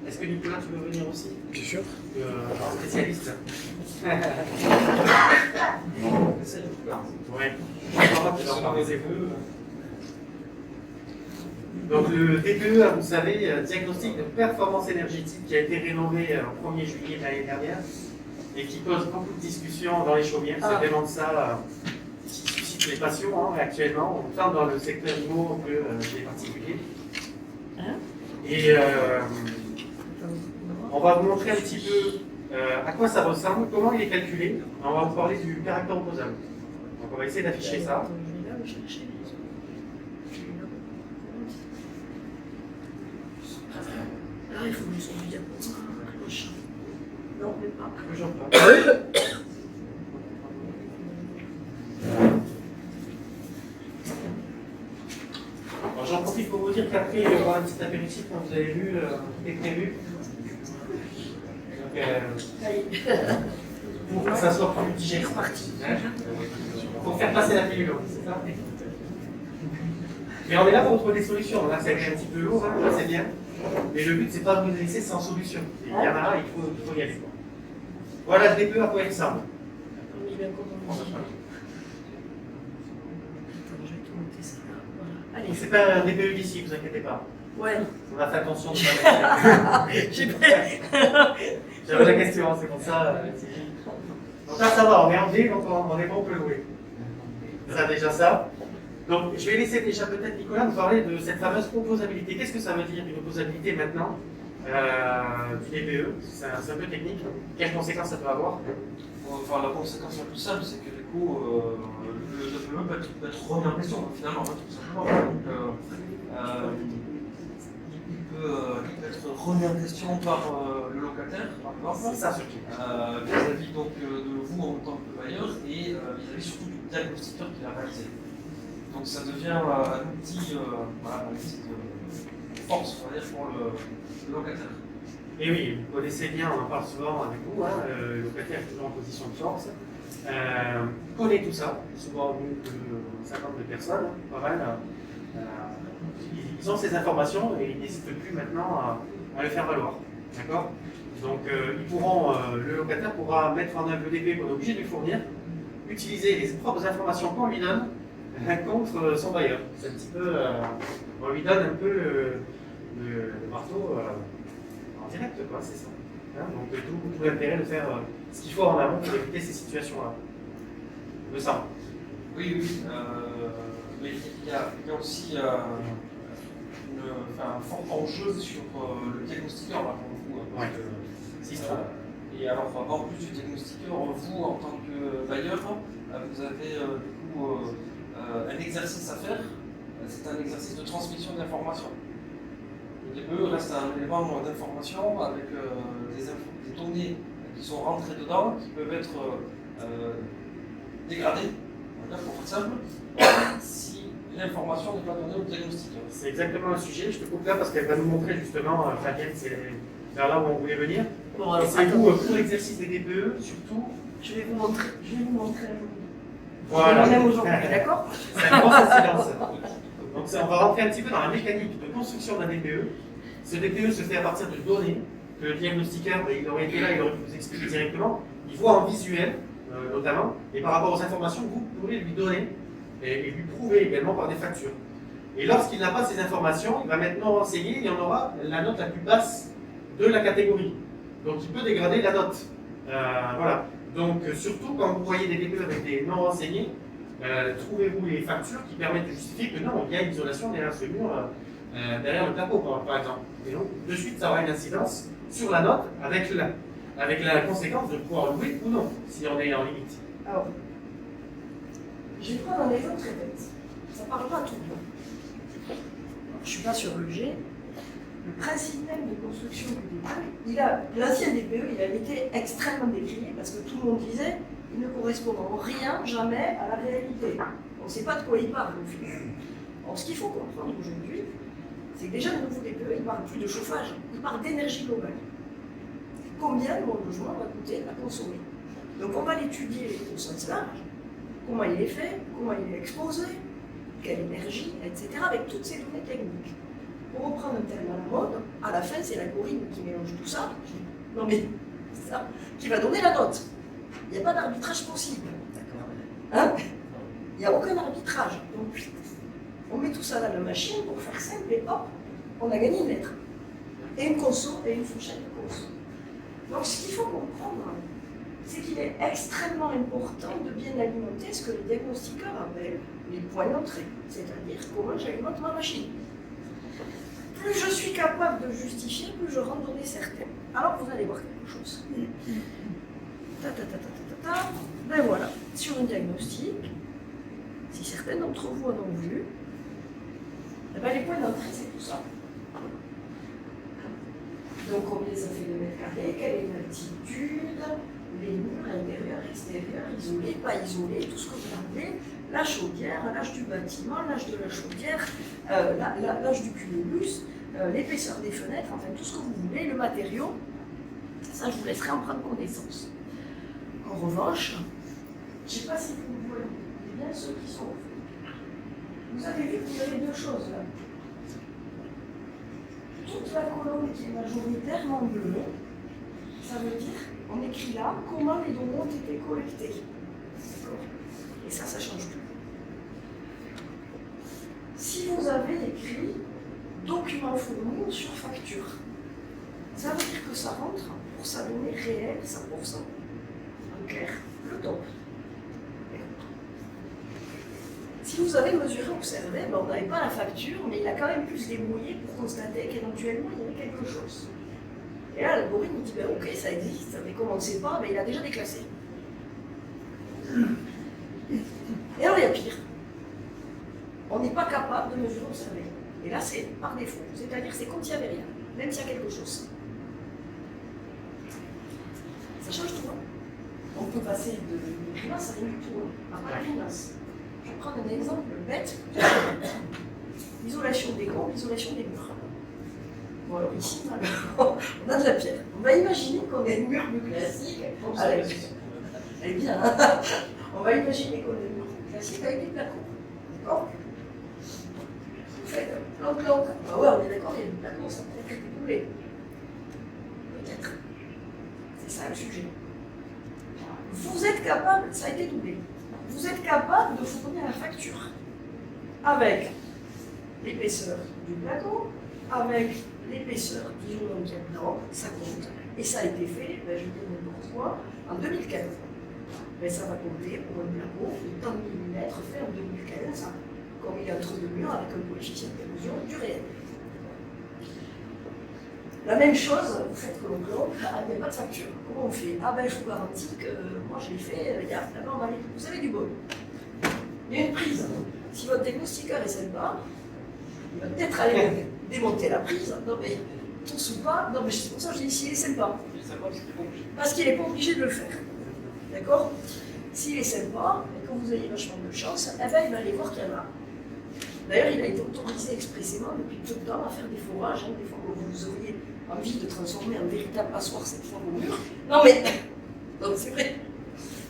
Est-ce que Nicolas, tu veux venir aussi? Bien sûr. Spécialiste. Ouais. Donc le DPE, vous savez, diagnostic de performance énergétique, qui a été rénové au 1er juillet de l'année dernière et qui cause beaucoup de discussions dans les chaumières. C'est vraiment ça qui suscite les passions actuellement, autant dans le secteur immo que les particuliers. Et on va vous montrer un petit peu à quoi ça ressemble, comment il est calculé. On va vous parler du caractère opposable. Donc on va essayer d'afficher ça. Là, il faut que je sois bien pour la cloche. Non, mais pas. Toujours pas. Alors, j'en profite pour vous dire qu'après, il y aura un petit apéritif quand vous avez vu, tout est prévu. Donc, pour que ça soit plus digeste. Pour faire passer la pilule, c'est ça? Mais on est là pour trouver des solutions. Là, c'est un petit peu lourd, là, c'est bien. Mais le but, c'est pas de vous laisser sans solution. Il y en a, il faut y aller. Voilà le DPE à quoi il ressemble. Allez, C'est pas un DPE d'ici, vous inquiétez pas. ouais. On a fait attention de pas mettre. J'avais la question, c'est pour ça. Donc là, ça va, on est en D, donc on est bon, on peut louer. Ça, déjà ça. Donc, je vais laisser déjà peut-être Nicolas nous parler de cette fameuse opposabilité. Qu'est-ce que ça veut dire une opposabilité maintenant du DPE? C'est un peu technique. Quelles conséquences ça peut avoir? Enfin, la conséquence la plus simple, c'est que du coup, le DPE peut être remis en question, finalement, tout simplement. Donc, il peut être remis en question par le locataire, par exemple, C'est ça, surtout. vis-à-vis donc de vous en tant que bailleur et vis-à-vis surtout du diagnostiqueur qui l'a réalisé. Donc ça devient un outil, voilà, un outil de force, on va dire, pour le locataire. Et oui, vous connaissez bien, on en parle souvent avec vous, le locataire est toujours en position de force. Il connaît tout ça, souvent mieux que 52 personnes, pas mal. Ils ont ces informations et ils n'hésitent plus maintenant à le faire valoir. D'accord? Donc le locataire pourra mettre en œuvre le DPE qu'on est obligé de lui fournir, utiliser les propres informations qu'on lui donne contre son bailleur. C'est un petit peu, on lui donne un peu le marteau en direct, quoi, c'est ça. Hein, donc tout l'intérêt de faire ce qu'il faut en amont pour éviter ces situations-là. Le sang. Oui, mais il y a aussi un fort enjeu sur le diagnostiqueur, là, pour le coup. Et alors, en plus du diagnostiqueur, vous, en tant que bailleur, vous avez du coup un exercice à faire. C'est un exercice de transmission d'informations. Le DPE reste un élément d'information avec des données qui sont rentrées dedans, qui peuvent être dégradées, on va dire, pour faire simple, si l'information n'est pas donnée au diagnostiqueur. C'est exactement le sujet. Je te coupe là parce qu'elle va nous montrer justement, Fabienne, c'est vers là où on voulait venir. Bon, alors, C'est vous, pour l'exercice des DPE, surtout. je vais vous montrer. Voilà. On aime aujourd'hui, d'accord? C'est un grand silence. Donc on va rentrer un petit peu dans la mécanique de construction d'un DPE. Ce DPE se fait à partir de données que le diagnostiqueur, il aurait été là, il aurait pu vous expliquer directement. Il voit en visuel, notamment, et par rapport aux informations que vous pourrez lui donner et lui prouver également par des factures. Et lorsqu'il n'a pas ces informations, il va maintenant renseigner, il y en aura la note la plus basse de la catégorie. Donc il peut dégrader la note. Voilà. Donc surtout quand vous voyez des DPE avec des non renseignés, trouvez-vous les factures qui permettent de justifier que non, il y a une isolation derrière ce mur, derrière le placo, par exemple. Et donc, de suite, ça aura une incidence sur la note avec la conséquence de pouvoir louer ou non, si on est en limite. Alors, je vais prendre un exemple très bête. Ça parlera à tout le monde. Je ne suis pas sur le G. Le principe même de construction du DPE, l'ancien DPE, il avait été extrêmement décrié parce que tout le monde disait il ne correspond en rien, jamais à la réalité. On ne sait pas de quoi il parle au final. Alors, ce qu'il faut comprendre aujourd'hui, c'est que déjà le nouveau DPE, il ne parle plus de chauffage, il parle d'énergie globale. Combien mon logement va coûter à consommer? Donc on va l'étudier au sens large, comment il est fait, comment il est exposé, quelle énergie, etc., avec toutes ces données techniques. Pour reprendre un terme à la mode, à la fin, c'est l'algorithme qui mélange tout ça. Non mais, c'est ça, qui va donner la note. Il n'y a pas d'arbitrage possible. Hein? Il n'y a aucun arbitrage. Donc, on met tout ça dans la machine pour faire simple et hop, on a gagné une lettre. Et une conso et une fourchette de conso. Donc ce qu'il faut comprendre, c'est qu'il est extrêmement important de bien alimenter ce que les diagnostiqueurs appellent les points d'entrée, c'est-à-dire comment j'alimente ma machine. Plus je suis capable de justifier, plus je rends données certaines. Alors vous allez voir quelque chose. Ben voilà, sur un diagnostic, si certains d'entre vous en ont vu, eh ben les points d'entrée, c'est tout ça. Donc combien ça fait de mètres carrés, quelle est l'altitude, les murs intérieurs, extérieurs, isolés, pas isolés, tout ce que vous voulez, la chaudière, l'âge du bâtiment, l'âge de la chaudière, l'âge du cumulus, l'épaisseur des fenêtres, enfin tout ce que vous voulez, le matériau, ça je vous laisserai en prendre connaissance. En revanche, je ne sais pas si vous voyez bien ceux qui sont au fond. Vous avez vu qu'il y avait deux choses là. Toute la colonne qui est majoritairement bleue, ça veut dire, on écrit là, comment les données ont été collectées. D'accord? Et ça change tout. Si vous avez écrit document fourni sur facture, ça veut dire que ça rentre pour sa donnée réelle, 100%. En clair, le top. Si vous avez mesuré, observé, ben on n'avait pas la facture, mais il a quand même pu se débrouiller pour constater qu'éventuellement il y avait quelque chose. Et là, l'algorithme dit, ben ok, ça existe, mais comme on ne sait pas, ben il a déjà déclassé. Et alors il y a pire. On n'est pas capable de mesurer, observer. Et là, c'est par défaut. C'est-à-dire c'est comme s'il n'y avait rien, même s'il y a quelque chose. Ça change tout. On peut passer de grimace à une tour, à la grimace. Je vais prendre un exemple bête. L'isolation des gonds, l'isolation des murs. Bon, alors ici, on a de la pierre. On va imaginer qu'on a une mur plus classique. Elle est bien, hein. On va imaginer qu'on a une mur plus classique avec des placos. D'accord? Vous faites plan. Ah ouais, on est d'accord, il y a des placos, ça peut être découlé. Peut-être. C'est ça le sujet. Vous êtes capable, ça a été doublé. Vous êtes capable de fournir la facture avec l'épaisseur du plateau, avec l'épaisseur d'isolant qu'il y a dedans, ça compte. Et ça a été fait, ben, je dis n'importe quoi, en 2015. Mais ça va compter pour un plateau de tant de millimètres fait en 2015, comme il est entre deux murs avec un coefficient d'érosion du réel. La même chose, vous faites que l'on clone, il n'y a pas de facture. Comment on fait? Ah ben je vous garantis que moi je l'ai fait, il y a là-bas on va aller. Vous avez du bol. Il y a une prise. Si votre diagnostiqueur est sympa, il va peut-être aller démonter la prise. Non mais tous ou pas, non mais c'est pour ça que je dis s'il est sympa. Parce qu'il n'est pas obligé de le faire. D'accord? S'il est sympa, et que vous ayez vachement de chance, eh ben, il va aller voir qu'il y en a. D'ailleurs, il a été autorisé expressément depuis peu de temps à faire des forages, des fois que vous auriez envie de transformer en véritable passoire cette fois au mur. Non mais, donc c'est vrai,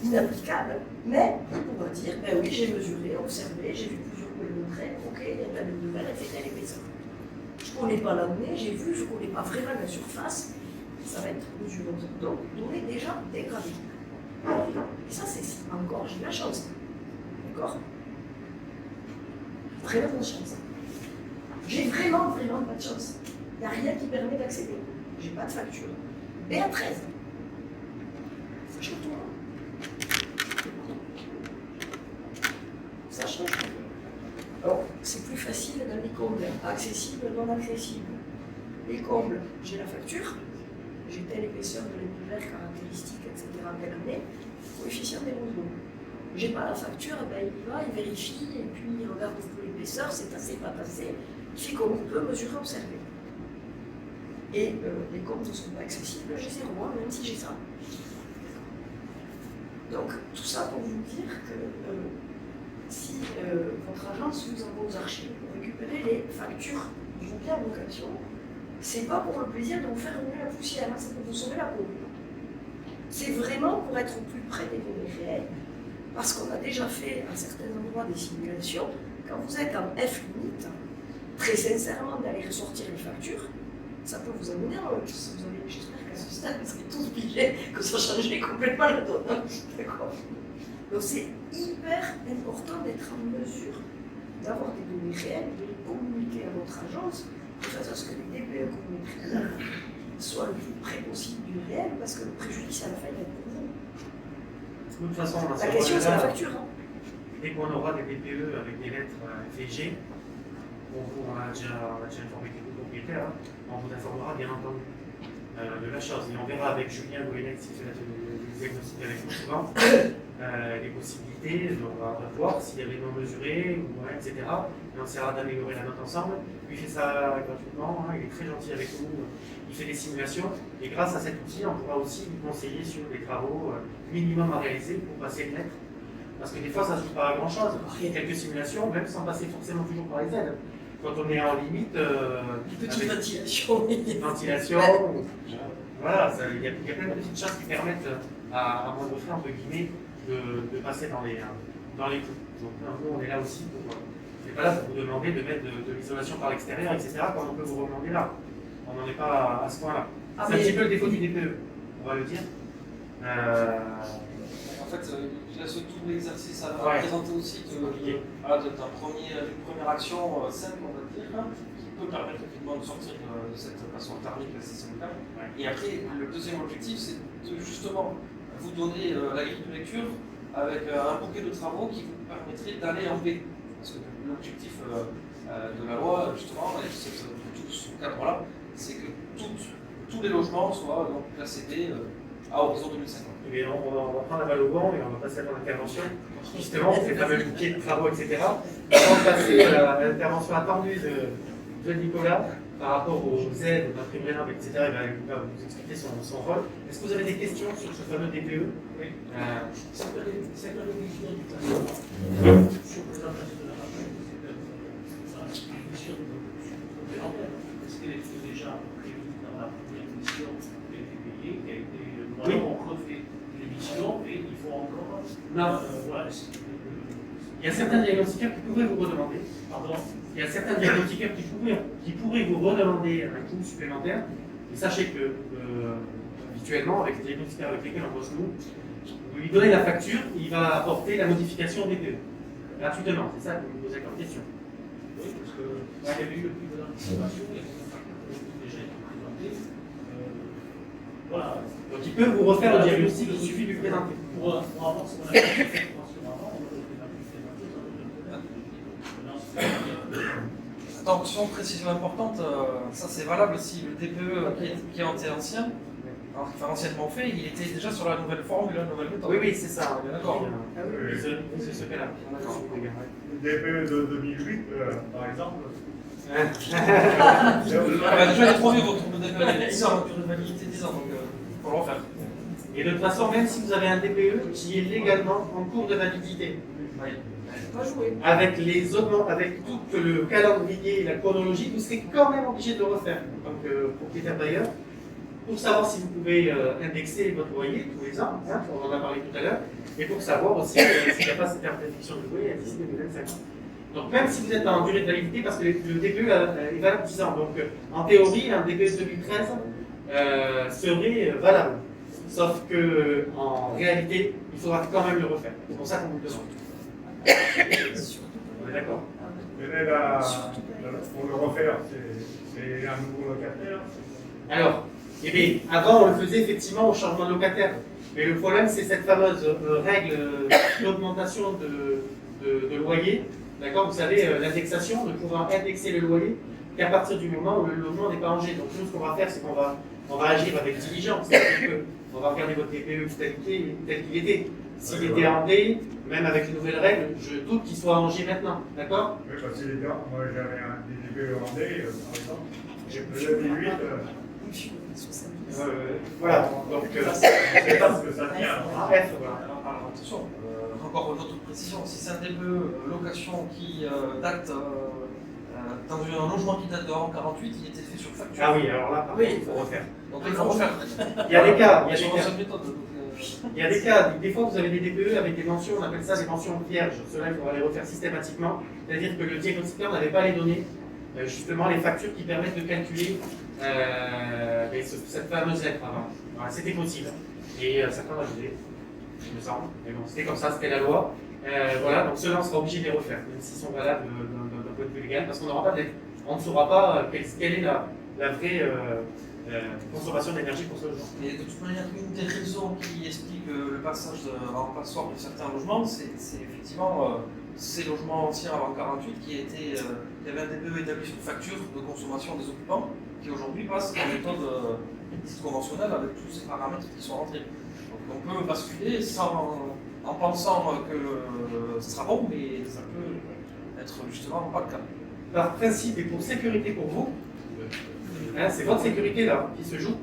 inapplicable, mais il pourra dire, ben oui, j'ai mesuré, observé, j'ai vu plusieurs points de trait, ok, il y a de nouvelles, elle fait telle épaisseur. Je ne connais pas l'année, j'ai vu, je ne connais pas vraiment la surface, ça va être mesuré. Donc, données déjà dégradées. Et ça, c'est encore, j'ai de la chance. D'accord? Vraiment de chance. J'ai vraiment pas de chance. Il n'y a rien qui permet d'accéder. J'ai pas de facture. BA13. Ça change tout. c'est plus facile dans les combles, accessibles, non accessibles. Les combles, j'ai la facture, j'ai telle épaisseur de l'univers, caractéristiques, etc. telle année, coefficient des mouvements. J'ai pas la facture, ben, il y va, il vérifie, et puis il regarde un peu l'épaisseur, c'est assez, pas assez, il fait comme on peut mesurer, observer. Et les comptes ne sont pas accessibles, j'ai 0, même si j'ai ça. Donc, tout ça pour vous dire que si votre agence vous envoie aux archives pour récupérer les factures de vos biens en location, c'est pas pour le plaisir de vous faire remuer la poussière, hein, c'est pour vous sauver la peau. C'est vraiment pour être au plus près des données réelles, parce qu'on a déjà fait à certains endroits des simulations. Quand vous êtes en F-limite, très sincèrement, d'aller ressortir les factures, ça peut vous amener en j'espère qu'à ce stade, vous serez tous obligés que ça changeait complètement la donne. D'accord. Donc c'est hyper important d'être en mesure d'avoir des données réelles, de les communiquer à votre agence, de façon à ce que les DPE que vous mettrez soient le plus près possible du réel, parce que le préjudice à la fin il va être pour vous. De toute façon, La question c'est la facture. Hein. Dès qu'on aura des DPE avec des lettres VG, on a déjà informé quelques propriétaires, on vous informera bien entendu de la chose. Et on verra avec Julien Goélec, qui fait le diagnostic avec nous souvent, les possibilités, on va voir s'il y avait non mesuré, etc. Et on essaiera d'améliorer la note ensemble. Lui fait ça gratuitement, hein, il est très gentil avec nous, il fait des simulations. Et grâce à cet outil, on pourra aussi lui conseiller sur des travaux minimum à réaliser pour passer une lettre. Parce que des fois, ça ne se joue pas à grand chose. Il y a quelques simulations, même sans passer forcément toujours par les aides. Quand on est en limite. Une petite ventilation. Ventilation. Voilà, il y a plein de petites choses qui permettent à moindre frais, entre guillemets, de passer dans les clous. Donc nous, on est là aussi pour. On n'est pas là pour vous demander de mettre de l'isolation par l'extérieur, etc., comme on peut vous recommander là. On n'en est pas à ce point-là. C'est un petit peu le défaut du DPE, on va le dire. En fait, il y a ce double exercice à présenter aussi d'une première action simple, on va dire, qui peut permettre effectivement de sortir de cette façon thermique, si c'est le cas. Et après, le deuxième objectif, c'est de justement vous donner la grille de lecture avec un bouquet de travaux qui vous permettrait d'aller en B. Parce que l'objectif de la loi, justement, et tout ce cadre-là, c'est que tous les logements soient donc classés B à horizon 2050. Et on va prendre la balle au vent et on va passer à ton intervention. Justement, ces fameux bouquets de travaux, etc. On va passer à l'intervention attendue de Nicolas par rapport aux aides, d'imprimerie, etc. Il va vous expliquer son rôle. Est-ce que vous avez des questions sur ce fameux DPE? Oui. C'est quoi les visions du tableau sur présentation de la rappel, c'est une vision complémentaire. Est-ce qu'elle était déjà prévue dans la première mission qui a été payée, qui a été. Oui. On refait l'émission et il faut encore. Non. Voilà. Il y a certains diagnostiqueurs qui pourraient vous redemander. Pardon. Il y a certains diagnostiqueurs qui pourraient vous redemander un coût supplémentaire. Et sachez que, habituellement, avec les diagnostiqueurs avec lesquels on bosse nous, vous lui donnez la facture, il va apporter la modification des DPE. Gratuitement, c'est ça que vous me posez comme question. Oui, parce que il y avait eu le prix de l'anticipation, il y a déjà été présenté. Voilà. Donc il peut vous refaire le diagnostic, il suffit de lui présenter. Pour avoir ce qu'on a fait cette formation avant, on aurait pu présenter. Attention, précision importante, ça c'est valable si le DPE qui est ancien, enfin anciennement fait, il était déjà sur la nouvelle forme et la nouvelle méthode. Oui, c'est ça. D'accord. C'est ce cas-là. D'accord. Le DPE de 2008, par exemple. Déjà, il est trop vieux votre DPE, il a 10 ans, durée de validité 10 ans, donc il faut le refaire. Et de toute façon, même si vous avez un DPE qui est légalement en cours de validité, Oui. Pas jouer. avec tout le calendrier et la chronologie, vous serez quand même obligé de le refaire en tant que propriétaire bailleur pour savoir si vous pouvez indexer votre loyer tous les ans, hein, on en a parlé tout à l'heure, et pour savoir aussi s'il n'y a pas cette interdiction de loyer d'ici 2025. Donc même si vous êtes en durée de validité, parce que le DPE est valable 10 ans, donc en théorie, un DPE de 2013 serait valable. Sauf que en réalité, il faudra quand même le refaire. C'est pour ça qu'on vous le demande. On est d'accord. Mais là, pour le refaire, c'est un nouveau locataire. Alors, eh bien, avant, on le faisait effectivement au changement de locataire. Mais le problème, c'est cette fameuse règle d'augmentation de loyer D'accord? Vous savez, l'indexation, de pouvoir indexer le loyer qu'à partir du moment où le logement n'est pas en G. Donc nous, ce qu'on va faire, c'est qu'on va agir avec diligence. C'est-à-dire qu'on va regarder votre DPE tel qu'il était. S'il était en D, même avec les nouvelles règles, je doute qu'il soit en G maintenant. D'accord? Oui, parce que les gars, moi j'avais des DPE en D, par exemple, j'ai pesé des 8. Voilà, donc c'est parce que ça tient. en F, voilà. Alors attention, encore une autre précision, si c'est un DPE location qui date dans un logement qui date de avant 48, il était fait sur facture. Ah oui, alors là, pareil, il faut refaire. Donc il faut refaire. Il y a des cas, il y a des Sur cas. cette méthode. Il y a des cas, des fois vous avez des DPE avec des mentions, on appelle ça des mentions vierges. Cela, il faudra les refaire systématiquement. C'est-à-dire que le diagnostiqueur n'avait pas les données, justement les factures qui permettent de calculer cette fameuse lettre avant. Voilà, c'était possible. Et certains l'ont ajouté, il me semble. Mais bon, c'était comme ça, c'était la loi. Voilà, donc ceux-là, on sera obligé de les refaire, même s'ils sont valables d'un point de vue légal, parce qu'on n'aura pas de lettre. On ne saura pas quelle est la vraie consommation d'énergie pour ce logement. Et de toute manière, une des raisons qui explique le passage en passoire de certains logements, c'est effectivement ces logements anciens avant 48 qui avaient un DPE établi sur facture de consommation des occupants, qui aujourd'hui passent en méthode dite conventionnelle avec tous ces paramètres qui sont rentrés. Donc on peut basculer en pensant que ce sera bon, mais ça peut être justement pas le cas. Par principe et pour sécurité pour vous, c'est votre sécurité là qui se joue,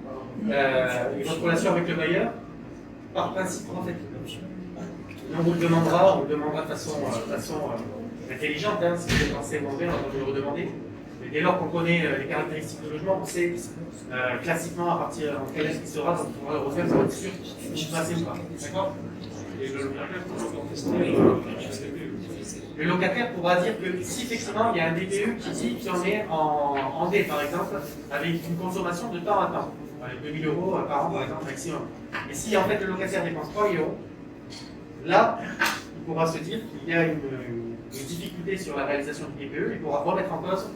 et votre relation avec le bailleur, par principe en fait. On vous le demandera de façon intelligente, si vous pensez ouvrir, on va vous le redemander. Mais dès lors qu'on connaît les caractéristiques du logement, on sait classiquement à partir en quel est-ce qui sera, donc on va le refaire pour être sûr qu'il passe ou pas. D'accord? Le locataire pourra dire que si effectivement il y a un DPE qui dit qu'il en est en D par exemple, avec une consommation de temps à temps, avec 2 000 € par an par exemple maximum. Et si en fait le locataire dépense 3 000 €, là il pourra se dire qu'il y a une difficulté sur la réalisation du DPE, il pourra remettre en cause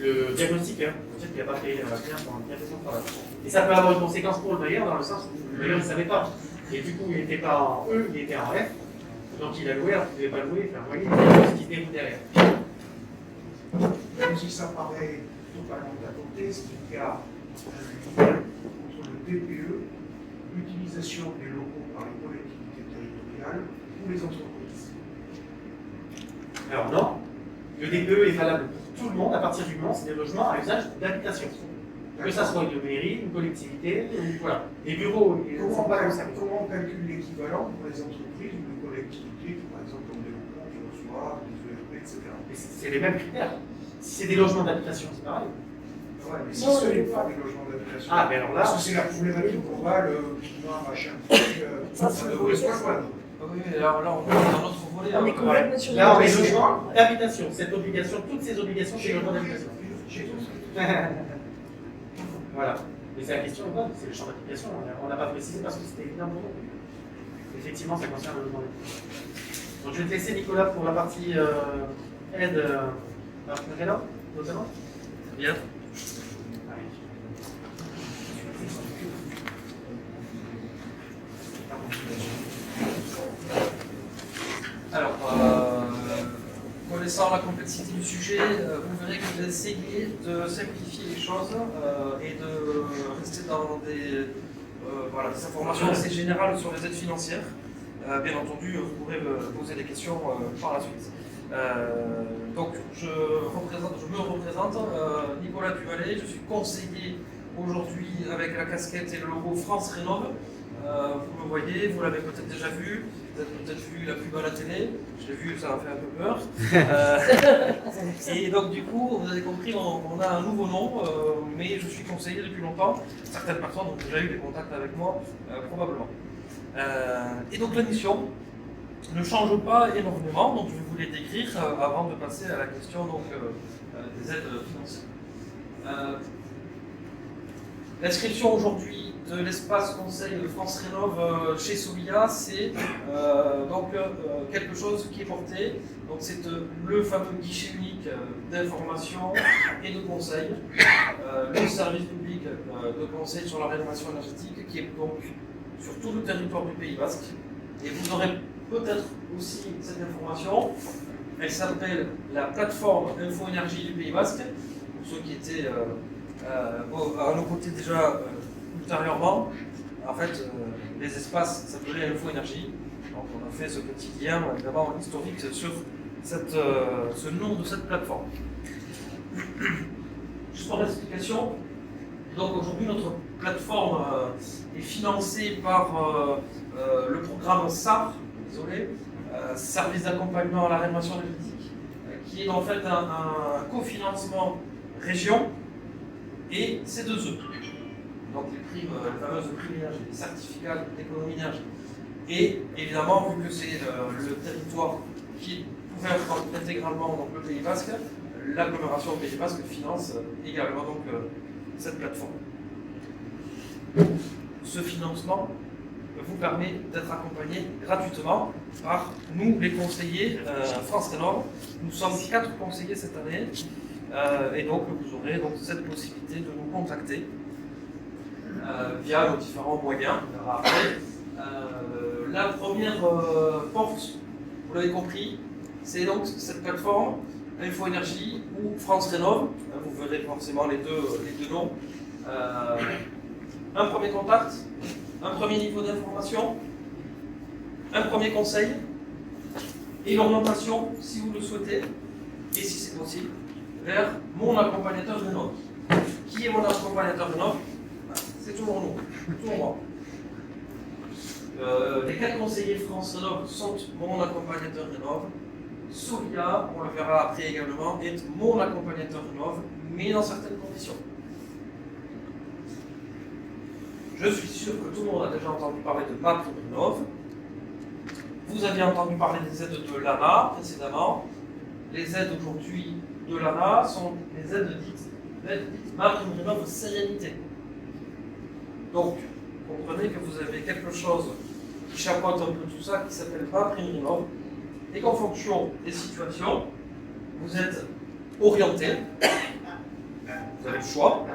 le diagnostiqueur, dire qu'il n'a pas fait bien son travail. Et ça peut avoir une conséquence pour le bailleur dans le sens où le bailleur ne savait pas. Et du coup il n'était pas en E, il était en F. Donc il a loué alors qu'il ne devait pas louer, enfin, vous voyez, il y a des choses qui se déroulent derrière. Même si ça paraît totalement à côté, c'est qu'il y a un lien entre le DPE, l'utilisation des locaux par les collectivités territoriales ou les entreprises. Alors non, le DPE est valable pour tout le monde à partir du moment où c'est des logements à usage d'habitation. Que ça soit une mairie, une collectivité, voilà. Les bureaux, ils ne sont pas concernés. Comment on calcule l'équivalent pour les entreprises ou les collectivités, par exemple comme des locaux qui reçoivent, des ERP, etc. C'est les mêmes critères. Si c'est des logements d'habitation, c'est pareil. Ouais, mais si ce n'est pas des logements d'habitation. Ah, mais alors là. Parce que c'est la problématique globale, machin, ça devrait se rejoindre. Oui, alors là, on est dans notre volet. On est complètement sur Là, on le est logement d'habitation. Cette obligation, toutes ces obligations, c'est logement d'habitation. Voilà. Mais c'est la question, c'est le champ d'application. On n'a pas précisé parce que c'était évident pour nous. Effectivement, ça concerne le logement d'habitation. Donc je vais te laisser Nicolas pour la partie aide partenariat, notamment. Bien. Alors, connaissant la complexité du sujet, vous verrez que je vais essayer de simplifier les choses et de rester dans des informations assez générales sur les aides financières. Bien entendu, vous pourrez me poser des questions par la suite. Donc, je me représente, Nicolas Duvalet, je suis conseiller aujourd'hui avec la casquette et le logo France Rénov'. Vous me voyez, vous l'avez peut-être déjà vu, vous avez peut-être vu la pub à la télé, je l'ai vu, ça m'a fait un peu peur. Et donc du coup, vous avez compris, on a un nouveau nom, mais je suis conseiller depuis longtemps. Certaines personnes ont déjà eu des contacts avec moi, probablement. Et donc la mission ne change pas énormément, donc je vais vous les décrire avant de passer à la question donc, des aides financières. L'inscription aujourd'hui de l'espace conseil de France Rénov' chez Solia, c'est quelque chose qui est porté. Donc c'est le fameux guichet unique d'information et de conseil, le service public de conseil sur la rénovation énergétique qui est donc sur tout le territoire du Pays Basque. Et vous aurez peut-être aussi cette information Elle s'appelle la plateforme Info Énergie du Pays Basque, pour ceux qui étaient à nos côtés déjà ultérieurement. En fait, les espaces s'appelaient Info Énergie. Donc on a fait ce petit lien évidemment historique sur ce nom de cette plateforme. Juste pour l'explication, donc aujourd'hui notre plateforme est financée par le programme SAR, Service d'accompagnement à la rénovation énergétique, qui est en fait un cofinancement région et C2E. Donc les fameuses primes énergie, les certificats d'économie d'énergie. Et évidemment, vu que c'est le territoire qui est couvert intégralement donc, le Pays Basque, l'agglomération Pays Basque finance également donc, cette plateforme. Ce financement vous permet d'être accompagné gratuitement par nous, les conseillers France Rénov'. Nous sommes 4 conseillers cette année et donc vous aurez donc, cette possibilité de nous contacter via nos différents moyens. On verra après. La première porte, vous l'avez compris, c'est donc cette plateforme Info Énergie ou France Rénov'. Vous verrez forcément les deux noms. Un premier contact, un premier niveau d'information, un premier conseil et l'orientation, si vous le souhaitez, et si c'est possible, vers mon accompagnateur Rénov'. Qui est mon accompagnateur Rénov'? C'est toujours nous, toujours moi. Les 4 conseillers France Rénov' sont mon accompagnateur Rénov'. Solia, on le verra après également, est mon accompagnateur Rénov', mais dans certaines conditions. Je suis sûr que tout le monde a déjà entendu parler de MaPrimeRénov'. Vous aviez entendu parler des aides de l'ANA précédemment. Les aides aujourd'hui de l'ANA sont les aides dites MaPrimeRénov' Sérénité. Donc, comprenez que vous avez quelque chose qui chapeaute un peu tout ça, qui s'appelle MaPrimeRénov', et qu'en fonction des situations, vous êtes orienté, vous avez le choix,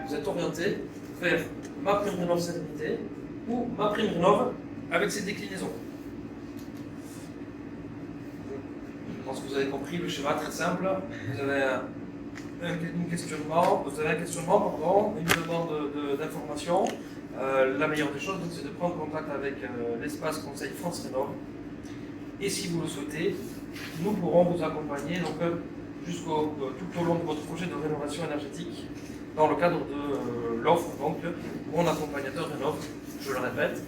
vous êtes orienté vers MaPrimeRénov' Sérénité ou MaPrimeRénov' avec ses déclinaisons. Je pense que vous avez compris le schéma très simple. Vous avez un questionnement, une demande d'information. La meilleure des choses, c'est de prendre contact avec l'espace Conseil France Rénov'. Et si vous le souhaitez, nous pourrons vous accompagner donc, tout au long de votre projet de rénovation énergétique dans le cadre de l'offre donc mon accompagnateur Rénov'. Je le répète,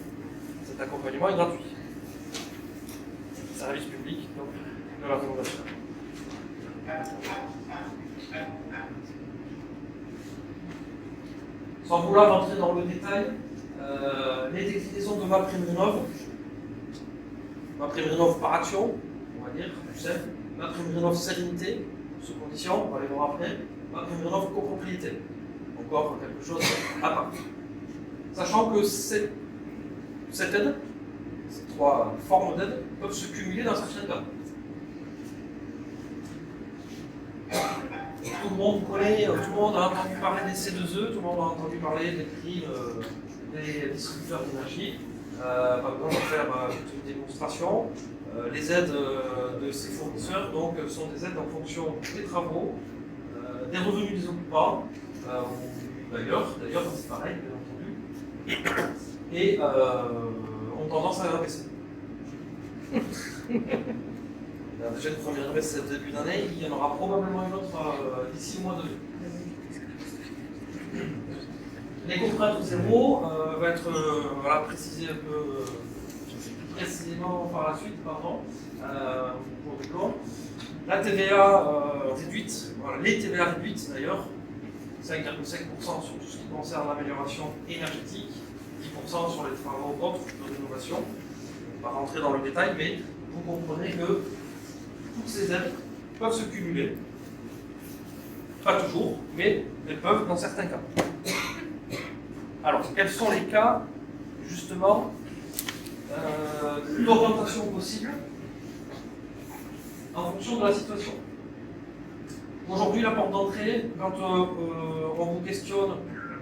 cet accompagnement est gratuit. Service public donc, de la rénovation. Sans vouloir rentrer dans le détail, les déclinaisons de MaPrimeRénov', MaPrimeRénov' par action, on va dire, plus simple, MaPrimeRénov' Sérénité, sous condition, on va les voir après, MaPrimeRénov' copropriété, encore quelque chose à part. Sachant que cette aide, ces 3 formes d'aide, peuvent se cumuler dans certains cas. Tout le monde connaît, tout le monde a entendu parler des C2E, tout le monde a entendu parler des prix des distributeurs d'énergie. Par exemple, on va faire une démonstration. Les aides de ces fournisseurs donc, sont des aides en fonction des travaux, des revenus des occupants, d'ailleurs c'est pareil, bien entendu, et ont tendance à baisser. Il y a déjà une première baisse ce début d'année, il y en aura probablement une autre d'ici le mois de mai. Les contraintes zéro va être précisé un peu plus précisément par la suite, pardon, au cours du plan. La TVA réduite, les TVA réduites d'ailleurs, 5,5% sur tout ce qui concerne l'amélioration énergétique, 10% sur les travaux autres de rénovation. On ne va pas rentrer dans le détail, mais vous comprenez que toutes ces aides peuvent se cumuler. Pas toujours, mais elles peuvent dans certains cas. Alors, quels sont les cas, justement, d'orientation possible en fonction de la situation? Aujourd'hui, la porte d'entrée, quand on vous questionne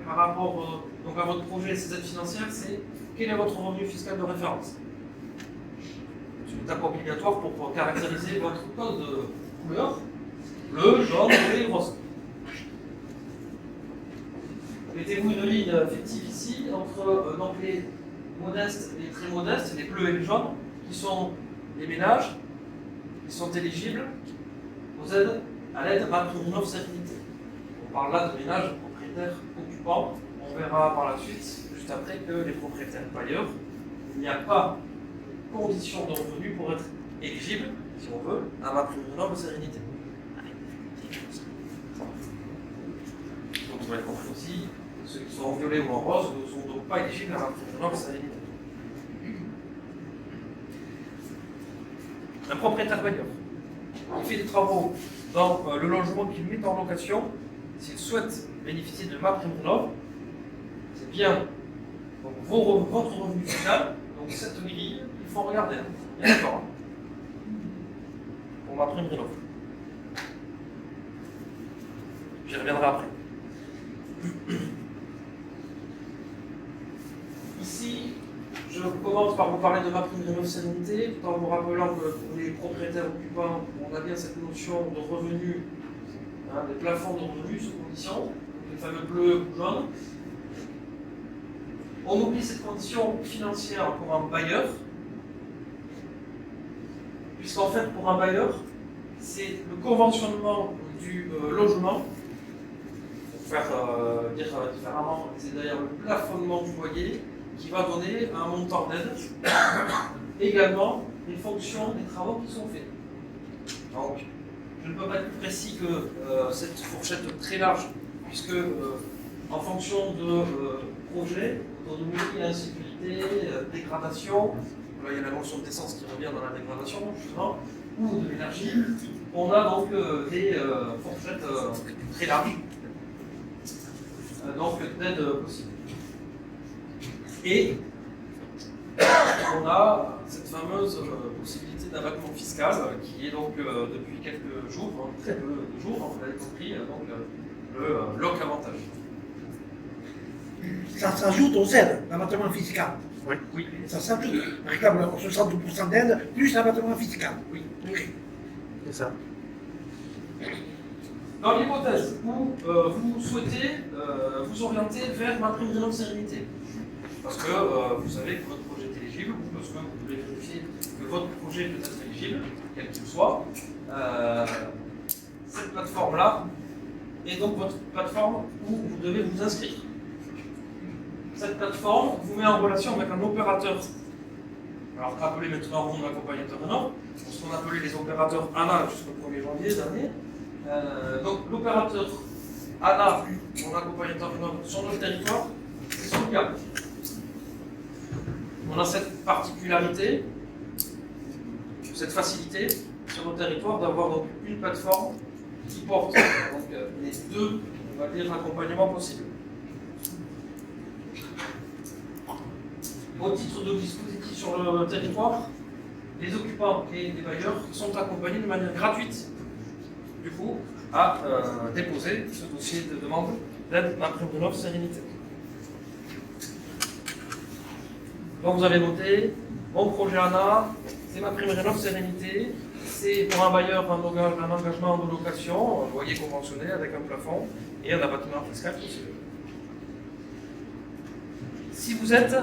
par rapport donc à votre projet et ses aides financières, c'est quel est votre revenu fiscal de référence? étape obligatoire pour caractériser votre code de couleur, bleu, jaune et rose. Mettez-vous une ligne fictive ici entre donc les modestes et les très modestes, les bleus et les jaunes, qui sont les ménages, qui sont éligibles aux aides à l'aide MaPrimeRénov' Sérénité. On parle là de ménages propriétaires occupants. On verra par la suite, juste après, que les propriétaires bailleurs, il n'y a pas de condition de revenu pour être éligible, si on veut, à MaPrimeRénov' Sérénité. Donc vous avez compris aussi, ceux qui sont en violet ou en rose ne sont donc pas éligibles à MaPrimeRénov' Sérénité. Un propriétaire bailleur qui fait des travaux dans le logement qu'il met en location, s'il souhaite bénéficier de MaPrimeRénov', c'est bien donc, votre revenu final, donc cette grille, il faut regarder. Bien d'accord. Pour MaPrimeRénov'. J'y reviendrai après. Ici, je commence par vous parler de MaPrimeRénov' Sérénité, tout en vous rappelant que pour les propriétaires occupants, on a bien cette notion de revenu, hein, des plafonds de revenus sous condition, les fameux bleus ou jaunes. On oublie cette condition financière pour un bailleur, puisqu'en fait, pour un bailleur, c'est le conventionnement du logement, pour faire dire différemment, c'est d'ailleurs le plafonnement du loyer qui va donner un montant d'aide, également les fonctions des travaux qui sont faits. Donc, je ne peux pas être plus précis que cette fourchette très large, puisque en fonction de projets, autonomie, insécurité, dégradation, là il y a la notion d'essence qui revient dans la dégradation, justement, ou de l'énergie, on a donc des fourchettes très larges, donc d'aide possible. Et on a cette fameuse possibilité d'abattement fiscal qui est donc depuis quelques jours, très peu de jours, vous l'avez compris, donc le loc avantage. Ça s'ajoute aux aides, l'abattement fiscal. Oui. Oui. Ça s'ajoute. Par exemple, 62% d'aide plus l'abattement fiscal. Oui. C'est ça. Dans l'hypothèse où vous souhaitez vous orienter vers MaPrimeRénov' Sérénité, parce que vous savez que votre projet est éligible, ou parce que vous devez vérifier que votre projet peut être éligible, quel qu'il soit, cette plateforme-là est donc votre plateforme où vous devez vous inscrire. Cette plateforme vous met en relation avec un opérateur, alors appelé maintenant mon accompagnateur Rénov', ce qu'on appelait les opérateurs ANA jusqu'au 1er janvier dernier. Donc l'opérateur ANA, mon accompagnateur Rénov', sur notre territoire, c'est son cas. On a cette particularité, cette facilité sur notre territoire d'avoir donc une plateforme qui porte donc, les deux, on va dire, accompagnements possibles. Au titre de dispositif sur le territoire, les occupants et les bailleurs sont accompagnés de manière gratuite, du coup, à déposer ce dossier de demande d'aide MaPrimeRénov' Sérénité. Donc vous avez noté, mon projet ANA, c'est MaPrimeRénov' Sérénité, c'est pour un bailleur un engagement de location, un loyer conventionné avec un plafond et un abattement fiscal possible. Si vous êtes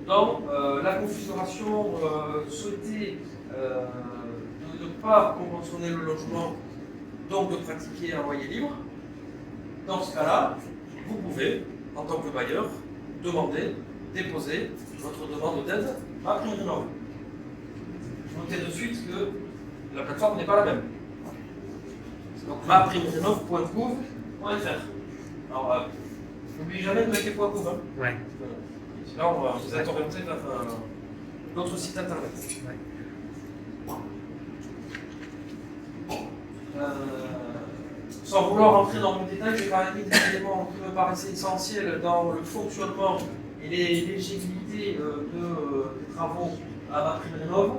dans la configuration souhaitée de ne pas conventionner le logement, donc de pratiquer un loyer libre, dans ce cas-là, vous pouvez, en tant que bailleur, demander, déposer votre demande d'aide MaPrimeRénov'. Notez de suite que la plateforme n'est pas la même. Donc maprimerenov.gouv.fr. Alors, n'oubliez jamais de mettre .gouv. Hein. Ouais. Sinon, vous êtes orienté vers d'autres sites internet. Ouais. Sans vouloir entrer dans le détail, j'ai quand même mis des éléments qui me paraissaient essentiels dans le fonctionnement et l'éligibilité des travaux à MaPrimeRénov'.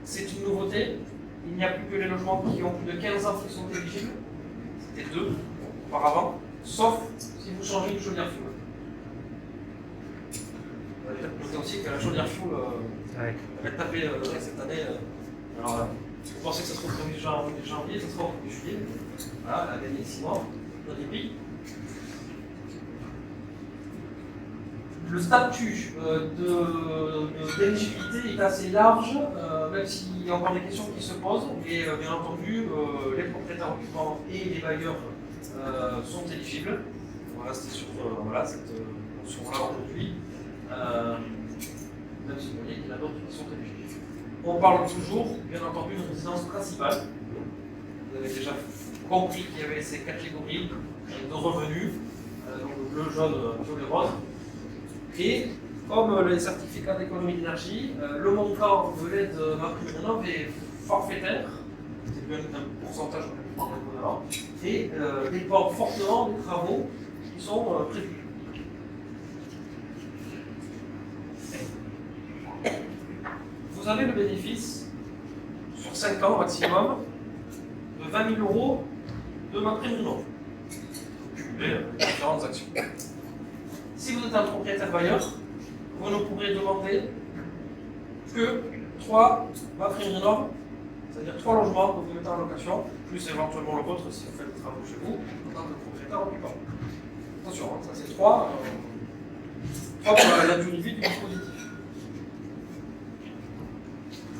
C'est une nouveauté. Il n'y a plus que les logements qui ont plus de 15 ans qui sont éligibles. C'était 2 auparavant, sauf si vous changez une chaudière fuel. peut-être noter aussi que la chaudière fuel va être tapée cette année. Alors, vous pensez que ça sera au 1er janvier, ça sera au 1er juillet. Voilà, elle a gagné 6 mois dans des pays. Le statut d'éligibilité est assez large, même s'il y a encore des questions qui se posent. Et bien entendu, les propriétaires occupants et les bailleurs sont éligibles. On va rester sur cette notion-là aujourd'hui. Même si vous voyez qu'il y en a d'autres qui sont éligibles. On parle toujours, bien entendu, de résidence principale. Vous avez déjà compris qu'il y avait ces catégories de revenus, donc le bleu, jaune, violet, rose. Et comme les certificats d'économie d'énergie, le montant de l'aide MaPrimeRénov' est forfaitaire, c'est bien un pourcentage indépendant, et dépend fortement des travaux qui sont prévus. Vous avez le bénéfice, sur 5 ans maximum, de 20 000 € de MaPrimeRénov', cumulé différentes actions. Si vous êtes un propriétaire bailleur, vous ne pourrez demander que 3 MaPrimeRénov', c'est-à-dire 3 logements que vous mettez en location, plus éventuellement le vôtre si vous faites des travaux chez vous, en tant que propriétaire occupant. Attention, ça c'est 3 pour la durée de vie du dispositif.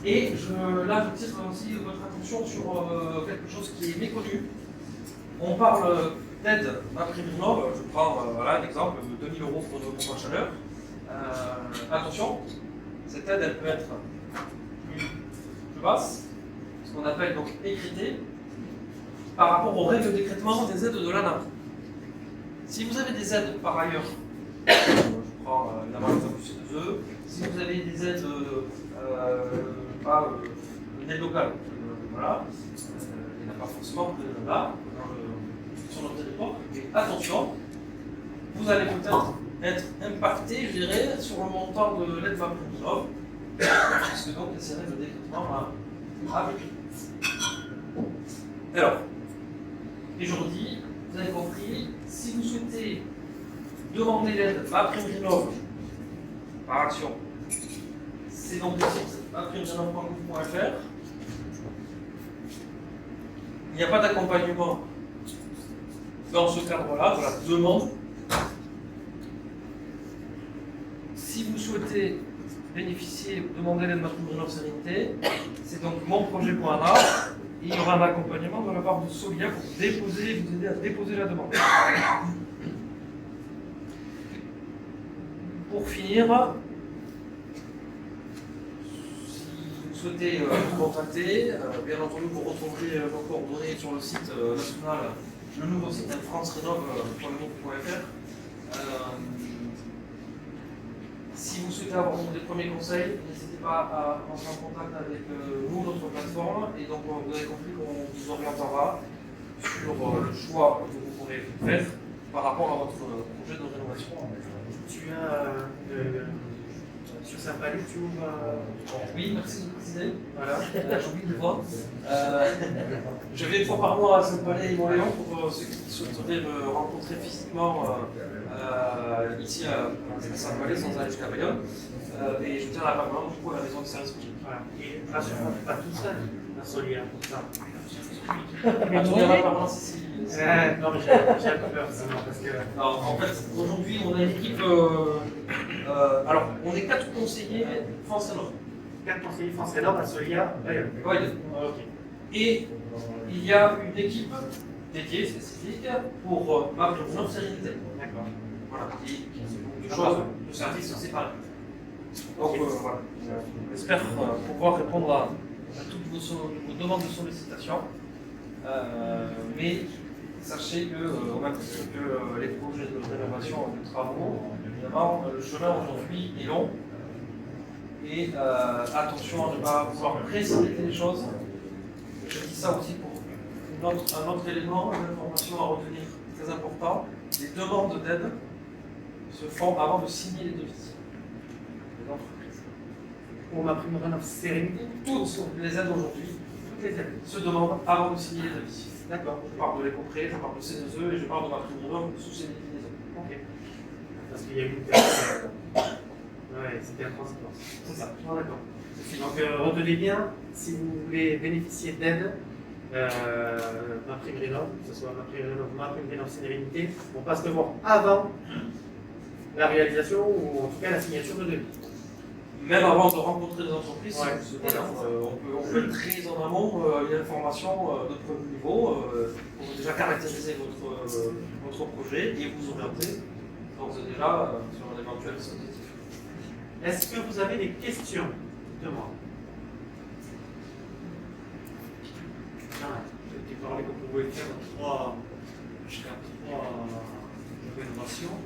Et là, je tire aussi votre attention sur quelque chose qui est méconnu. On parle d'aide MaPrimeRénov', je prends l'exemple de 2 000 € pour nos pompes à chaleur. Attention, cette aide elle peut être plus basse, ce qu'on appelle donc écritée, par rapport aux règles d'écrêtement des aides de l'ANA. Si vous avez des aides par ailleurs, je prends évidemment l'exemple du C2E, si vous avez des aides une aide locale, voilà, il n'y en a pas forcément là, sur notre territoire, mais attention, vous allez peut-être être impacté, je dirais, sur le montant de l'aide MaPrimeRénov', puisque donc ces règles de décrètement appliquées. Alors, aujourd'hui, vous avez compris, si vous souhaitez demander l'aide MaPrimeRénov' par action, c'est donc le site maprimerenov.gouv.fr. Il n'y a pas d'accompagnement dans ce cadre-là, de la demande. Si vous souhaitez bénéficier ou demander l'aide MaPrimeRénov' Sérénité, c'est donc monprojet.ra et il y aura un accompagnement de la part de Solia pour vous aider à déposer la demande. Pour finir, si vous souhaitez nous contacter, bien entendu vous retrouverez vos coordonnées sur le site national, le nouveau site francerenov.fr. Si vous souhaitez avoir des premiers conseils, n'hésitez pas à entrer en contact avec nous, notre plateforme, et donc vous avez compris qu'on vous orientera sur le choix que vous pourrez faire par rapport à votre projet de rénovation. Tu as sur Saint-Palais, tu ouvres. Oui, merci de préciser. Voilà. J'ai oublié de voir. Je vais une fois par mois à Saint-Palais et Montléon pour ceux qui souhaiteraient me rencontrer physiquement ici à Saint-Palais sans aller jusqu'à Bayonne. Et je tiens à la permanence du coup à la maison de service public. Voilà. Et rassure-moi, pas tout seul, la Solia, pour ça. Tu viens à la permanence ici. Non, mais j'ai un peu peur, parce que. Alors, en fait, aujourd'hui, on a une équipe. Alors, on est 4 conseillers France Rénov'. 4 conseillers France Rénov' à Solia. Ouais. Ok. Et il y a une équipe dédiée, spécifique, pour MaPrimeRénov' Sérénité. D'accord. Voilà. Et deux choses, de services séparés. Donc, voilà. J'espère pouvoir répondre à toutes vos demandes de sollicitation. Mais sachez que, au même titre que les projets de rénovation et de travaux, évidemment, le chemin aujourd'hui est long. Et attention à ne pas vouloir précipiter les choses. Je dis ça aussi pour un autre élément, une information à retenir très important. Les demandes d'aide se font avant de signer les devis des entreprises. Pour MaPrimeRénov' Sérénité. Toutes les aides aujourd'hui, toutes les aides se demandent avant de signer les devis. D'accord. Je parle de l'éco-prêt, je parle de C2E et je parle de MaPrimeRénov' sous ces déclinaisons. Ok. Parce qu'il y a eu une période Ouais, c'était un transport. C'est ça, bon, d'accord. Donc retenez bien, si vous voulez bénéficier d'aide, MaPrimeRénov', que ce soit MaPrimeRénov' ou MaPrimeRénov' Sérénité, on passe le voir avant la réalisation ou en tout cas la signature de devis. Même avant de rencontrer les entreprises, Ouais, si vous voilà, souhaitez, on peut être très en amont, une information de premier niveau pour déjà caractériser votre projet et vous orienter d'ores et déjà sur un éventuel dispositif. Est-ce que vous avez des questions de moi? Tu parlais que vous pouvez faire jusqu'à 3 rénovations.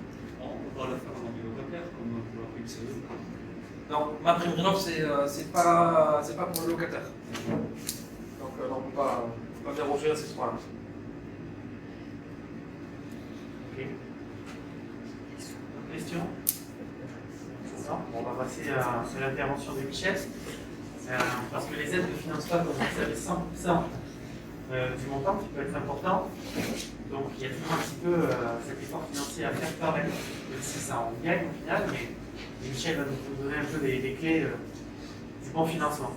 On va le faire en locataire, comme pour la prime CE. Non, MaPrimeRénov', c'est pas pour le locataire. Donc on ne peut pas déroger à ces trois-là. Ok. D'autres questions? Non, on va passer à l'intervention de Michel. Parce que les aides ne financent pas, comme vous savez, 100% du montant, qui peut être important. Donc il y a toujours un petit peu cet effort financier à faire quand même, même si ça en gagne au final, mais Michel va nous donner un peu les clés du bon financement.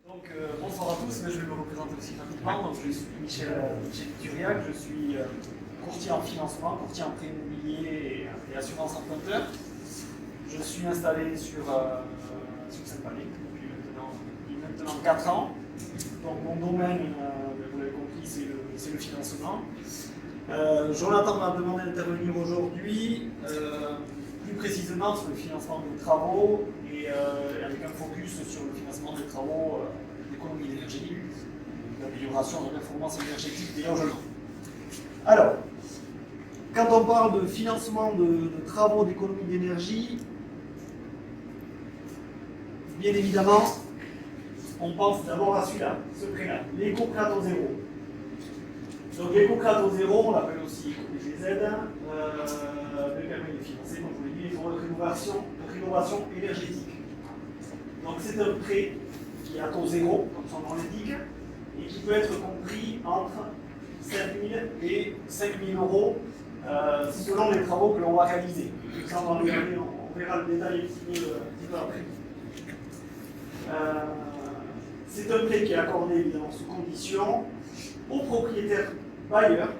Donc bonsoir à tous, je vais me représenter aussi rapidement. Donc, je suis Michel Turiac, je suis courtier en financement, courtier en prêt immobilier et assurance emprunteur. Je suis installé sur Saint-Palais depuis maintenant 4 ans. Donc mon domaine, vous l'avez compris, c'est le financement. Jonathan m'a demandé d'intervenir aujourd'hui, plus précisément sur le financement des travaux et avec un focus sur le financement des travaux d'économie d'énergie, d'amélioration de la performance énergétique des logements. Alors, quand on parle de financement de travaux d'économie d'énergie, bien évidemment, on pense d'abord à celui-là, ce prêt-là, l'éco-crato zéro. Donc l'éco-crato zéro, on l'appelle aussi les aides, me permet de financer, comme je vous l'ai dit, les travaux de rénovation énergétique. Donc c'est un prêt qui est à taux zéro, comme son nom l'indique, et qui peut être compris entre 5 000 et 5 000 euros selon les travaux que l'on va réaliser. Ça, on verra le détail un petit peu après. C'est un prêt qui est accordé évidemment sous condition aux propriétaires bailleurs,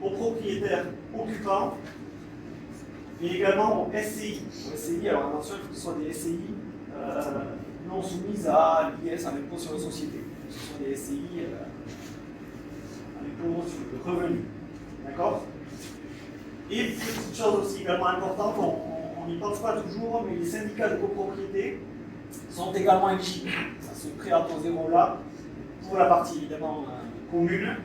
aux propriétaires occupants et également aux SCI. Aux SCI, alors attention, il faut que ce soit des SCI non soumises à l'IS, à l'impôt sur les sociétés. Ce sont des SCI à l'impôt sur le revenu. D'accord? Et petite chose aussi également importante, on n'y pense pas toujours, mais les syndicats de copropriété sont également éligibles à ce prêt à taux zéro là pour la partie évidemment commune.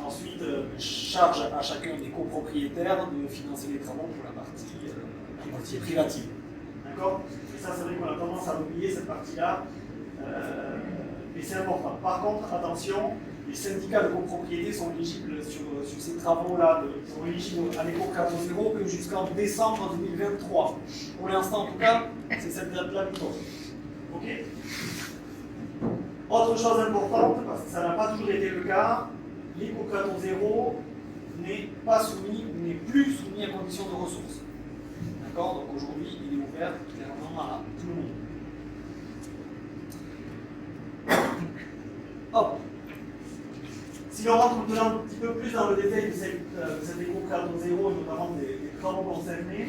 Ensuite, charge à chacun des copropriétaires de financer les travaux pour la partie privative. D'accord? Et ça, c'est vrai qu'on a tendance à oublier cette partie-là, mais c'est important. Par contre, attention, les syndicats de copropriété sont éligibles sur ces travaux-là, sont éligibles à l'éco-crato zéro que jusqu'en décembre 2023. Pour l'instant, en tout cas, c'est cette date-là qui compte. Ok? Autre chose importante, parce que ça n'a pas toujours été le cas, l'éco-crato zéro n'est pas soumis, ou n'est plus soumis à condition de ressources. D'accord? Donc aujourd'hui, il est ouvert clairement à tout le monde. Hop! Si on rentre maintenant un petit peu plus dans le détail de cet éco-crato zéro et notamment des travaux concernés,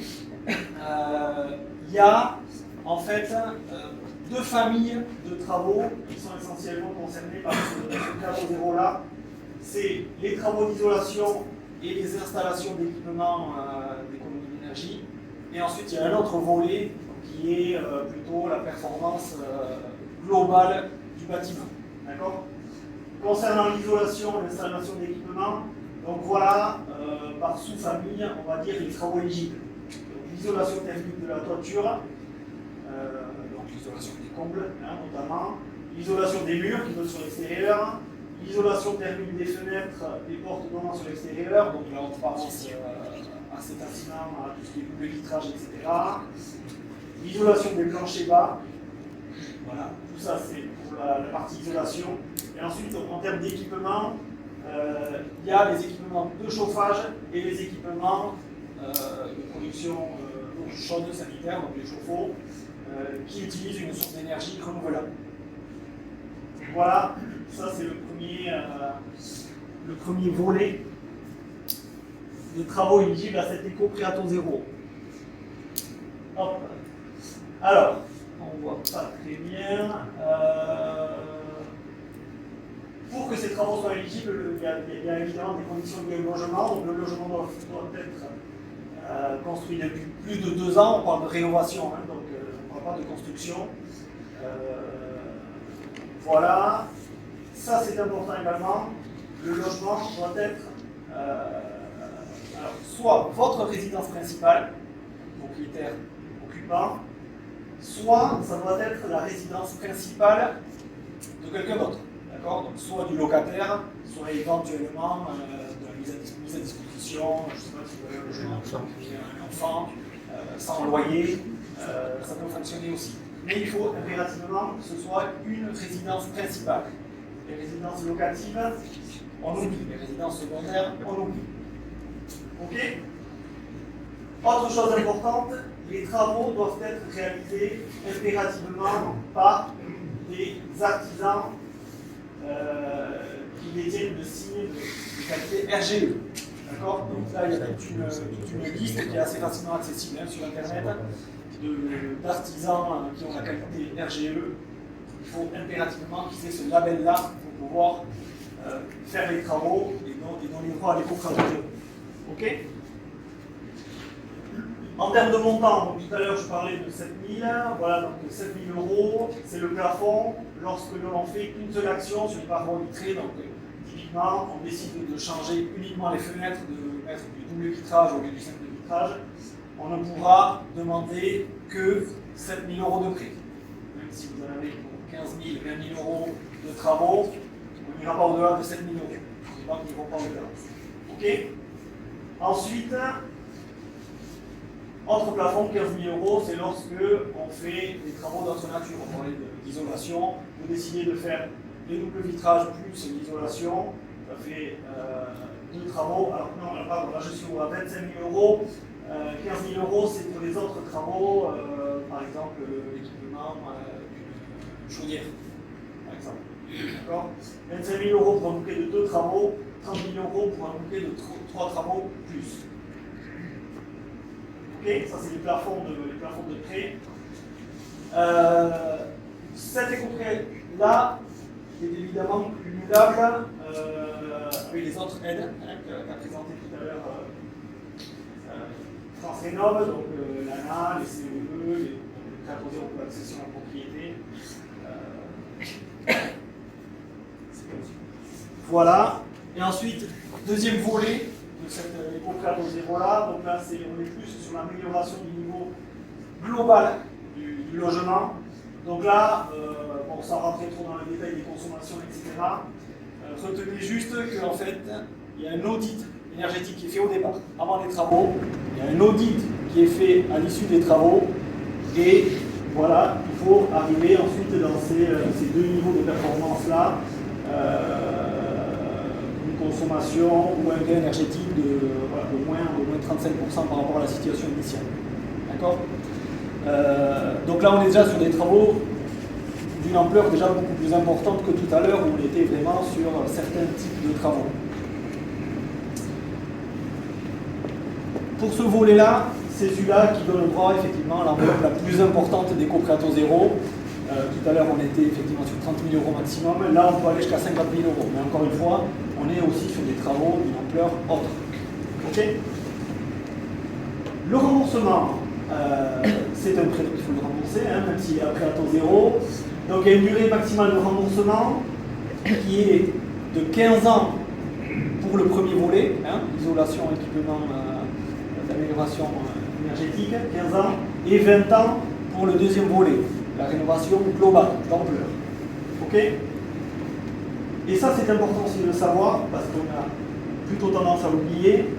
il y a en fait deux familles de travaux qui sont essentiellement concernés par ce crato zéro là. C'est les travaux d'isolation et les installations d'équipements d'économie d'énergie. Et ensuite, il y a un autre volet qui est plutôt la performance globale du bâtiment. D'accord? Concernant l'isolation et l'installation d'équipements, donc voilà, par sous-famille, on va dire les travaux éligibles. L'isolation thermique de la toiture, donc l'isolation des combles, notamment, l'isolation des murs qui donnent sur l'extérieur, l'isolation thermique des fenêtres, des portes donnant sur l'extérieur, donc la transparence à cet incident, à tout ce qui est double vitrage, etc. L'isolation des planchers bas, voilà, tout ça c'est pour la partie isolation. Et ensuite, en termes d'équipement, il y a les équipements de chauffage et les équipements de production d'eau chaude sanitaire, donc les chauffe-eau, qui utilisent une source d'énergie renouvelable. Voilà, ça c'est le premier volet des travaux éligibles à cet éco prêt à taux zéro. Hop. Alors, on voit pas très bien. Pour que ces travaux soient éligibles, il y a évidemment des conditions liées au logement. Donc le logement doit être construit depuis plus de 2 ans. On parle de rénovation, hein, donc on ne parle pas de construction. Voilà. Ça c'est important également. Le logement doit être alors, soit votre résidence principale, propriétaire occupant, soit ça doit être la résidence principale de quelqu'un d'autre. D'accord ? Donc soit du locataire, soit éventuellement de la mise à disposition, je ne sais pas si vous avez un logement, un enfant, sans loyer, ça peut fonctionner aussi. Mais il faut impérativement que ce soit une résidence principale. Les résidences locatives, on oublie. Les résidences secondaires, on oublie. Ok ? Autre chose importante, les travaux doivent être réalisés impérativement par des artisans qui détiennent le signe de qualité RGE. D'accord ? Donc là, il y a toute une liste qui est assez facilement accessible sur Internet d'artisans qui ont la qualité RGE. Il faut impérativement qu'ils aient ce label-là pour pouvoir faire les travaux et donner droit à l'éco-prêt. Ok ? En termes de montant, donc tout à l'heure je parlais de 7 000, voilà, donc 7 000 €, c'est le plafond lorsque l'on fait une seule action sur les parois vitrées. Donc typiquement, on décide de changer uniquement les fenêtres, de mettre du double vitrage au lieu du simple vitrage, on ne pourra demander que 7 000 € de prêt. Même si vous en avez pour 15 000, 20 000 € de travaux, on n'ira pas au-delà de 7 000 €. Les banques n'iront pas au-delà. Ok ? Ensuite, autre plafond, 15 000 €, c'est lorsque on fait des travaux d'autre nature. On parlait d'isolation, vous décidez de faire les doubles vitrages plus l'isolation, ça fait 2 travaux. Alors non, pardon, là je suis à 25 000 €, 15 000 € c'est pour les autres travaux, par exemple l'équipement d'une chaudière, par exemple. D'accord ? 25 000 € pour un bouquet de 2 travaux, 30 000 € pour un bouquet de 3 travaux plus. Okay, ça c'est les plafonds de prêt. Cet éco-prêt-là est évidemment cumulable avec les autres aides qu'a présenté tout à l'heure France Rénov', donc l'ANA, les CEE, les prêts à taux zéro pour l'accession à la propriété. Voilà. Et ensuite, deuxième volet de cet éco-prêt à taux zéro là, donc là on est plus sur l'amélioration du niveau global du logement. Donc là, bon, sans rentrer trop dans le détail des consommations, etc., retenez juste qu'en fait, il y a un audit énergétique qui est fait au départ, avant les travaux, il y a un audit qui est fait à l'issue des travaux, et voilà, il faut arriver ensuite dans ces 2 niveaux de performance-là, une consommation ou un gain énergétique de moins 35% par rapport à la situation initiale. D'accord ? Donc là, on est déjà sur des travaux d'une ampleur déjà beaucoup plus importante que tout à l'heure où on était vraiment sur certains types de travaux. Pour ce volet-là, c'est celui-là qui donne le droit effectivement à l'enveloppe la plus importante des coprêts à taux zéro. Tout à l'heure, on était effectivement sur 30 000 € maximum. Là, on peut aller jusqu'à 50 000 €. Mais encore une fois, on est aussi sur des travaux d'une ampleur autre. Ok ? Le remboursement, c'est un prêt qu'il faut le rembourser, même s'il est à prêt à taux zéro. Donc, il y a une durée maximale de remboursement qui est de 15 ans pour le premier volet, isolation, équipement, d'amélioration énergétique, 15 ans, et 20 ans pour le deuxième volet, la rénovation globale, d'ampleur. Ok ? Et ça, c'est important aussi de le savoir, parce qu'on a plutôt tendance à l'oublier.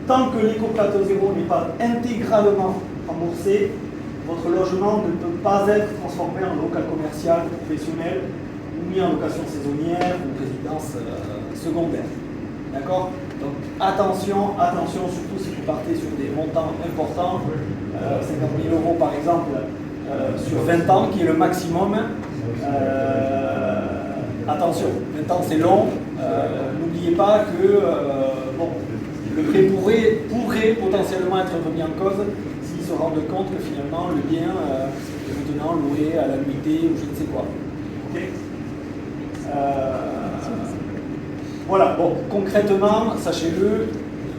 Tant que l'éco-prêt à taux zéro n'est pas intégralement remboursé, votre logement ne peut pas être transformé en local commercial, professionnel ou mis en location saisonnière ou résidence secondaire. D'accord? Donc attention, surtout si vous partez sur des montants importants, 50 000 € par exemple, sur 20 ans, qui est le maximum. Attention, 20 ans c'est long. N'oubliez pas que le prêt pourrait potentiellement être remis en cause s'ils se rendent compte que finalement le bien est maintenant loué à la nuitée ou je ne sais quoi. Okay. Voilà, bon, concrètement, sachez-le,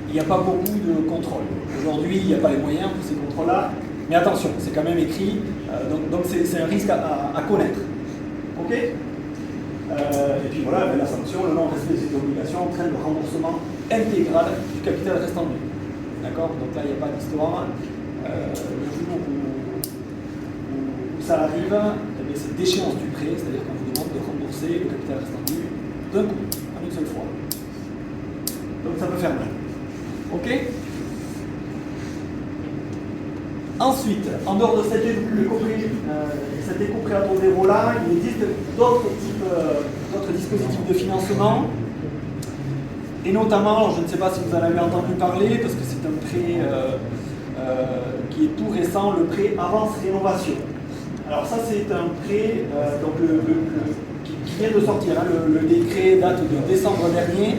il n'y a pas beaucoup de contrôle. Aujourd'hui, il n'y a pas les moyens pour ces contrôles-là, mais attention, c'est quand même écrit, donc c'est un risque à connaître. Ok? Et puis voilà, la sanction, le non-respect de cette obligation entraîne le remboursement intégral du capital restant dû. D'accord? Donc là, il n'y a pas d'histoire. Le jour où ça arrive, c'est d'échéance du prêt, c'est-à-dire qu'on vous demande de rembourser le capital restant dû d'un coup, en une seule fois. Donc ça peut faire mal. Ok? Ensuite, en dehors de cet éco-prêt à taux zéro là, il existe d'autres dispositifs de financement. Et notamment, alors je ne sais pas si vous en avez entendu parler, parce que c'est un prêt qui est tout récent, le prêt avance rénovation. Alors ça c'est un prêt qui vient de sortir, hein, le décret date de décembre dernier.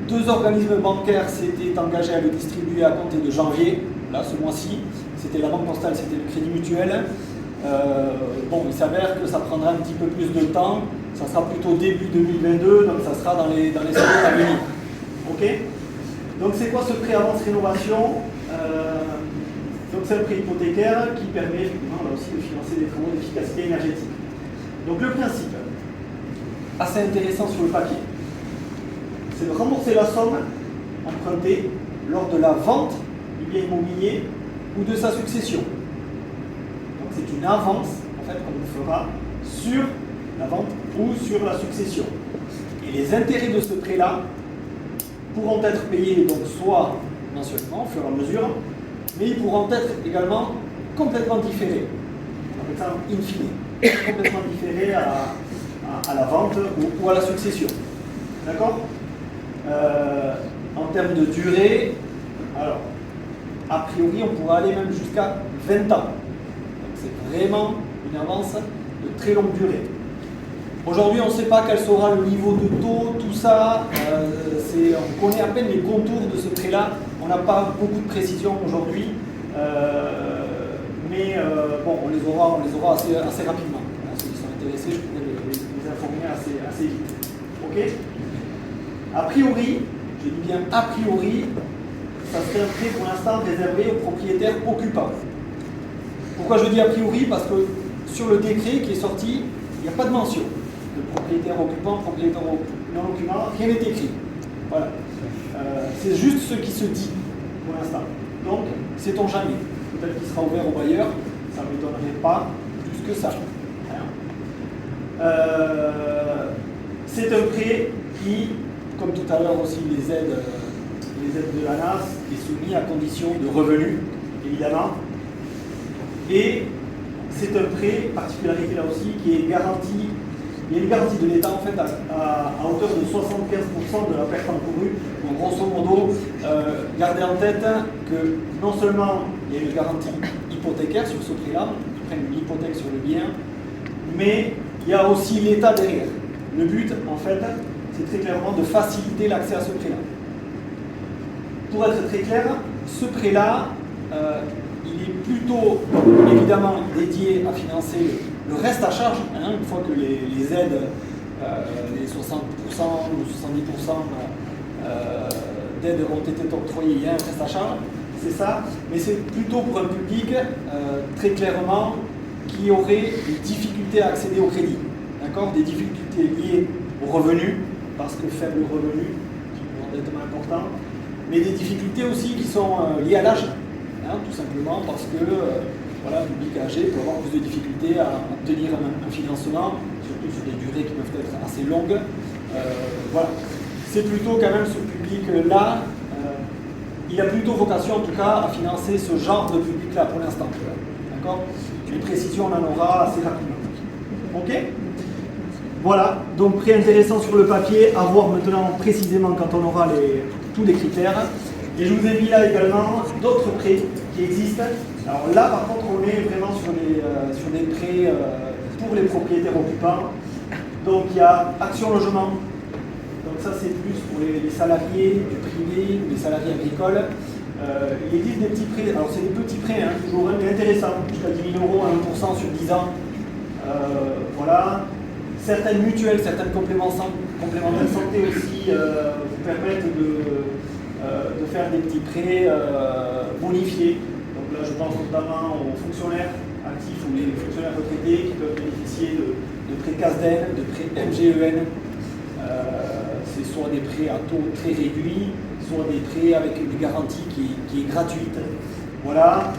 Deux organismes bancaires s'étaient engagés à le distribuer à compter de janvier, là ce mois-ci. C'était la Banque Postale, c'était le Crédit Mutuel. Bon, il s'avère que ça prendra un petit peu plus de temps. Ça sera plutôt début 2022, donc ça sera dans les semaines à venir. Ok? Donc c'est quoi ce prêt avance rénovation? Donc c'est un prêt hypothécaire qui permet effectivement là aussi de financer des travaux d'efficacité énergétique. Donc le principe, assez intéressant sur le papier, c'est de rembourser la somme empruntée lors de la vente du bien immobilier ou de sa succession. Donc c'est une avance en fait qu'on vous fera sur la vente ou sur la succession. Et les intérêts de ce prêt-là pourront être payés donc soit mensuellement, au fur et à mesure, mais ils pourront être également complètement différés. On appelle ça in fine, complètement différés à la vente ou à la succession. D'accord? En termes de durée, alors, a priori, on pourra aller même jusqu'à 20 ans. Donc c'est vraiment une avance de très longue durée. Aujourd'hui, on ne sait pas quel sera le niveau de taux, tout ça. On connaît à peine les contours de ce prêt-là. On n'a pas beaucoup de précisions aujourd'hui. Mais bon, on les aura assez rapidement. Ceux qui sont intéressés, je pourrais les informer assez vite. Ok? A priori, je dis bien a priori, ça serait un prêt pour l'instant réservé aux propriétaires occupants. Pourquoi je dis a priori? Parce que sur le décret qui est sorti, il n'y a pas de mention de propriétaire occupant, propriétaire non occupant, rien n'est écrit. Voilà. C'est juste ce qui se dit pour l'instant. Donc, sait-on jamais. Peut-être qu'il sera ouvert aux bailleurs, ça ne m'étonnerait pas plus que ça. C'est un prêt qui, comme tout à l'heure aussi les aides de l'ANAS, est soumis à condition de revenus, évidemment. Et c'est un prêt, particularité là aussi, qui est garanti. Il y a une garantie de l'État en fait à hauteur de 75% de la perte encourue. Donc grosso modo, gardez en tête que non seulement il y a une garantie hypothécaire sur ce prêt-là, ils prennent une hypothèque sur le bien, mais il y a aussi l'État derrière. Le but, en fait, c'est très clairement de faciliter l'accès à ce prêt-là. Pour être très clair, ce prêt-là, il est plutôt évidemment dédié à financer le reste à charge, hein, une fois que les aides, les 60% ou 70% d'aides ont été octroyées, il y a un reste à charge, c'est ça, mais c'est plutôt pour un public très clairement qui aurait des difficultés à accéder au crédit, d'accord, des difficultés liées aux revenus, parce que faible revenu, qui est un endettement important, mais des difficultés aussi qui sont liées à l'âge, hein, tout simplement parce que voilà, le public âgé peut avoir plus de difficultés à obtenir un financement, surtout sur des durées qui peuvent être assez longues. Voilà. C'est plutôt quand même ce public-là, il a plutôt vocation en tout cas à financer ce genre de public-là pour l'instant. D'accord ? Les précisions, on en aura assez rapidement. Ok? Voilà, donc prêt intéressant sur le papier, à voir maintenant précisément quand on aura tous les critères. Et je vous ai mis là également d'autres prêts qui existent. Alors là, par contre, on est vraiment sur des prêts pour les propriétaires occupants. Donc il y a Action Logement. Donc ça, c'est plus pour les salariés du privé ou les salariés agricoles. Il existe des petits prêts, alors c'est des petits prêts, hein, toujours intéressants, jusqu'à 10 000 € à 1% sur 10 ans. Voilà. Certaines mutuelles, certaines complémentaires santé aussi vous permettent de faire des petits prêts bonifiés. Donc là, je pense notamment aux fonctionnaires actifs ou les fonctionnaires retraités qui peuvent bénéficier de prêts CASDEN, de prêts MGEN. C'est soit des prêts à taux très réduits, soit des prêts avec une garantie qui est gratuite. Voilà.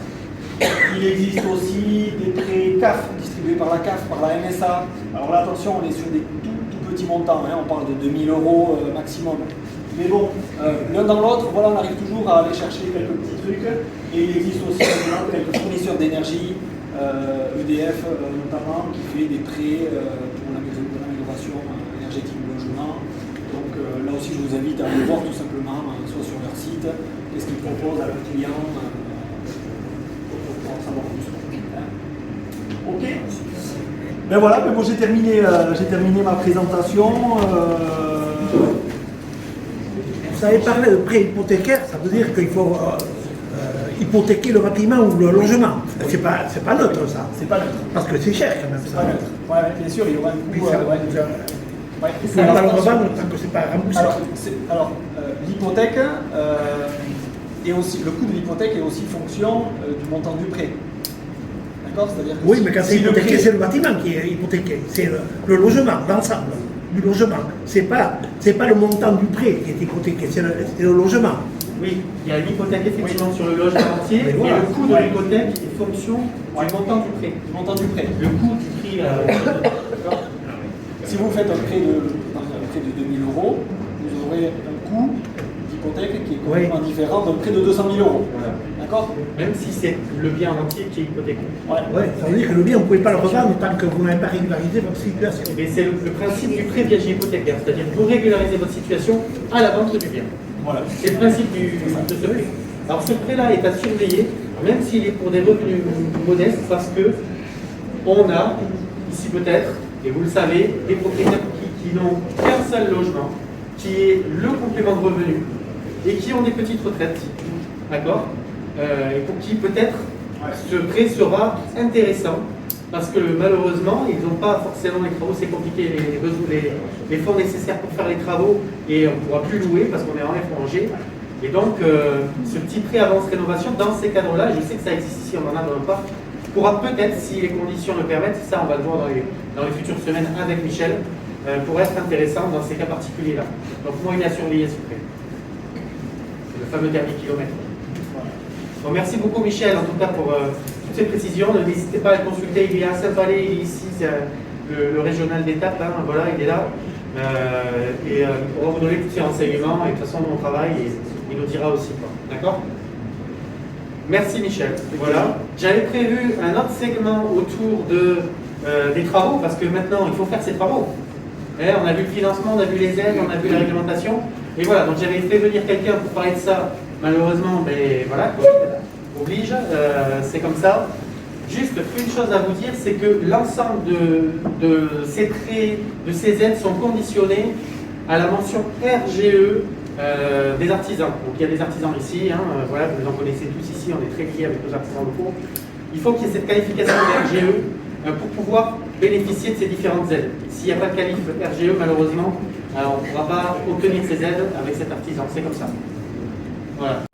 Il existe aussi des prêts CAF, distribués par la CAF, par la MSA. Alors là, attention, on est sur des tout petits montants, hein, on parle de 2 000 € maximum. Mais bon, l'un dans l'autre, voilà, on arrive toujours à aller chercher quelques petits trucs. Et il existe aussi quelques fournisseurs d'énergie, EDF notamment, qui fait des prêts pour l'amélioration énergétique du logement. Donc là aussi, je vous invite à aller voir tout simplement, soit sur leur site, qu'est-ce qu'ils proposent à leurs clients. Pour en savoir plus. Ok. Ben voilà, ben moi j'ai terminé ma présentation. Vous avez parlé de prêt hypothécaire, ça veut dire qu'il faut hypothéquer le bâtiment ou le logement. C'est pas neutre ça. C'est pas neutre. Parce que c'est cher quand même C'est ça. pas neutre. Ouais, bien sûr, il y aura un coût. Ouais. Il faut pas le revendre tant que c'est pas remboursé. Alors, l'hypothèque et aussi le coût de l'hypothèque est aussi fonction du montant du prêt. D'accord? C'est-à-dire que Oui, mais quand c'est hypothéqué, c'est le bâtiment qui est hypothéqué. C'est le logement, l'ensemble du logement. C'est pas le montant du prêt qui est hypothéqué, c'est le logement. Oui, il y a l'hypothèque effectivement sur le logement entier, Mais et voilà. le coût de l'hypothèque est fonction du montant du prêt. Du montant du prêt. Le coût du prix. D'accord. Si vous faites un prêt de 2 000 €, vous aurez un coût d'hypothèque qui est complètement différent d'un prêt de 200 000 €. Voilà. D'accord? Même si c'est le bien en entier qui est hypothéqué. Ouais, ça veut dire que le bien, vous ne pouvez pas le revendre tant que vous n'avez pas régularisé votre situation. Mais c'est le principe du prêt viager hypothécaire, c'est-à-dire que vous régularisez votre situation à la vente du bien. Voilà. C'est le principe de ce prêt. Alors ce prêt-là est à surveiller, même s'il est pour des revenus modestes, parce que on a ici peut-être, et vous le savez, des propriétaires qui n'ont qu'un seul logement, qui est le complément de revenu, et qui ont des petites retraites, d'accord, et pour qui peut-être ce prêt sera intéressant, parce que malheureusement, ils n'ont pas forcément les travaux, c'est compliqué, les fonds nécessaires pour faire les travaux, et on ne pourra plus louer parce qu'on est en FONG. Et donc, ce petit prêt avance rénovation, dans ces cadres-là, je sais que ça existe ici, on en a dans le parc, pourra peut-être, si les conditions le permettent, ça on va le voir dans les futures semaines avec Michel, pour être intéressant dans ces cas particuliers-là. Donc moi, il a surveillé ce prêt. C'est le fameux dernier kilomètre. Bon, merci beaucoup Michel, en tout cas pour toutes ces précisions. N'hésitez pas à le consulter, il est à Saint-Palais, il est ici, c'est le régional d'étape, hein, voilà, il est là. On va vous donner tous ces renseignements, et de toute façon, on travaille, et il nous dira aussi. D'accord? Merci Michel. Voilà. J'avais prévu un autre segment autour des travaux, parce que maintenant, il faut faire ces travaux. On a vu le financement, on a vu les aides, on a vu la réglementation. Et voilà, donc j'avais fait venir quelqu'un pour parler de ça. Malheureusement, mais voilà, oblige, c'est comme ça. Juste une chose à vous dire, c'est que l'ensemble de ces prêts, de ces aides sont conditionnés à la mention RGE des artisans. Donc il y a des artisans ici, hein, voilà, vous en connaissez tous ici, on est très liés avec nos artisans locaux. Il faut qu'il y ait cette qualification de RGE pour pouvoir bénéficier de ces différentes aides. S'il n'y a pas de qualif RGE, malheureusement, on ne pourra pas obtenir ces aides avec cet artisan, c'est comme ça. Voilà.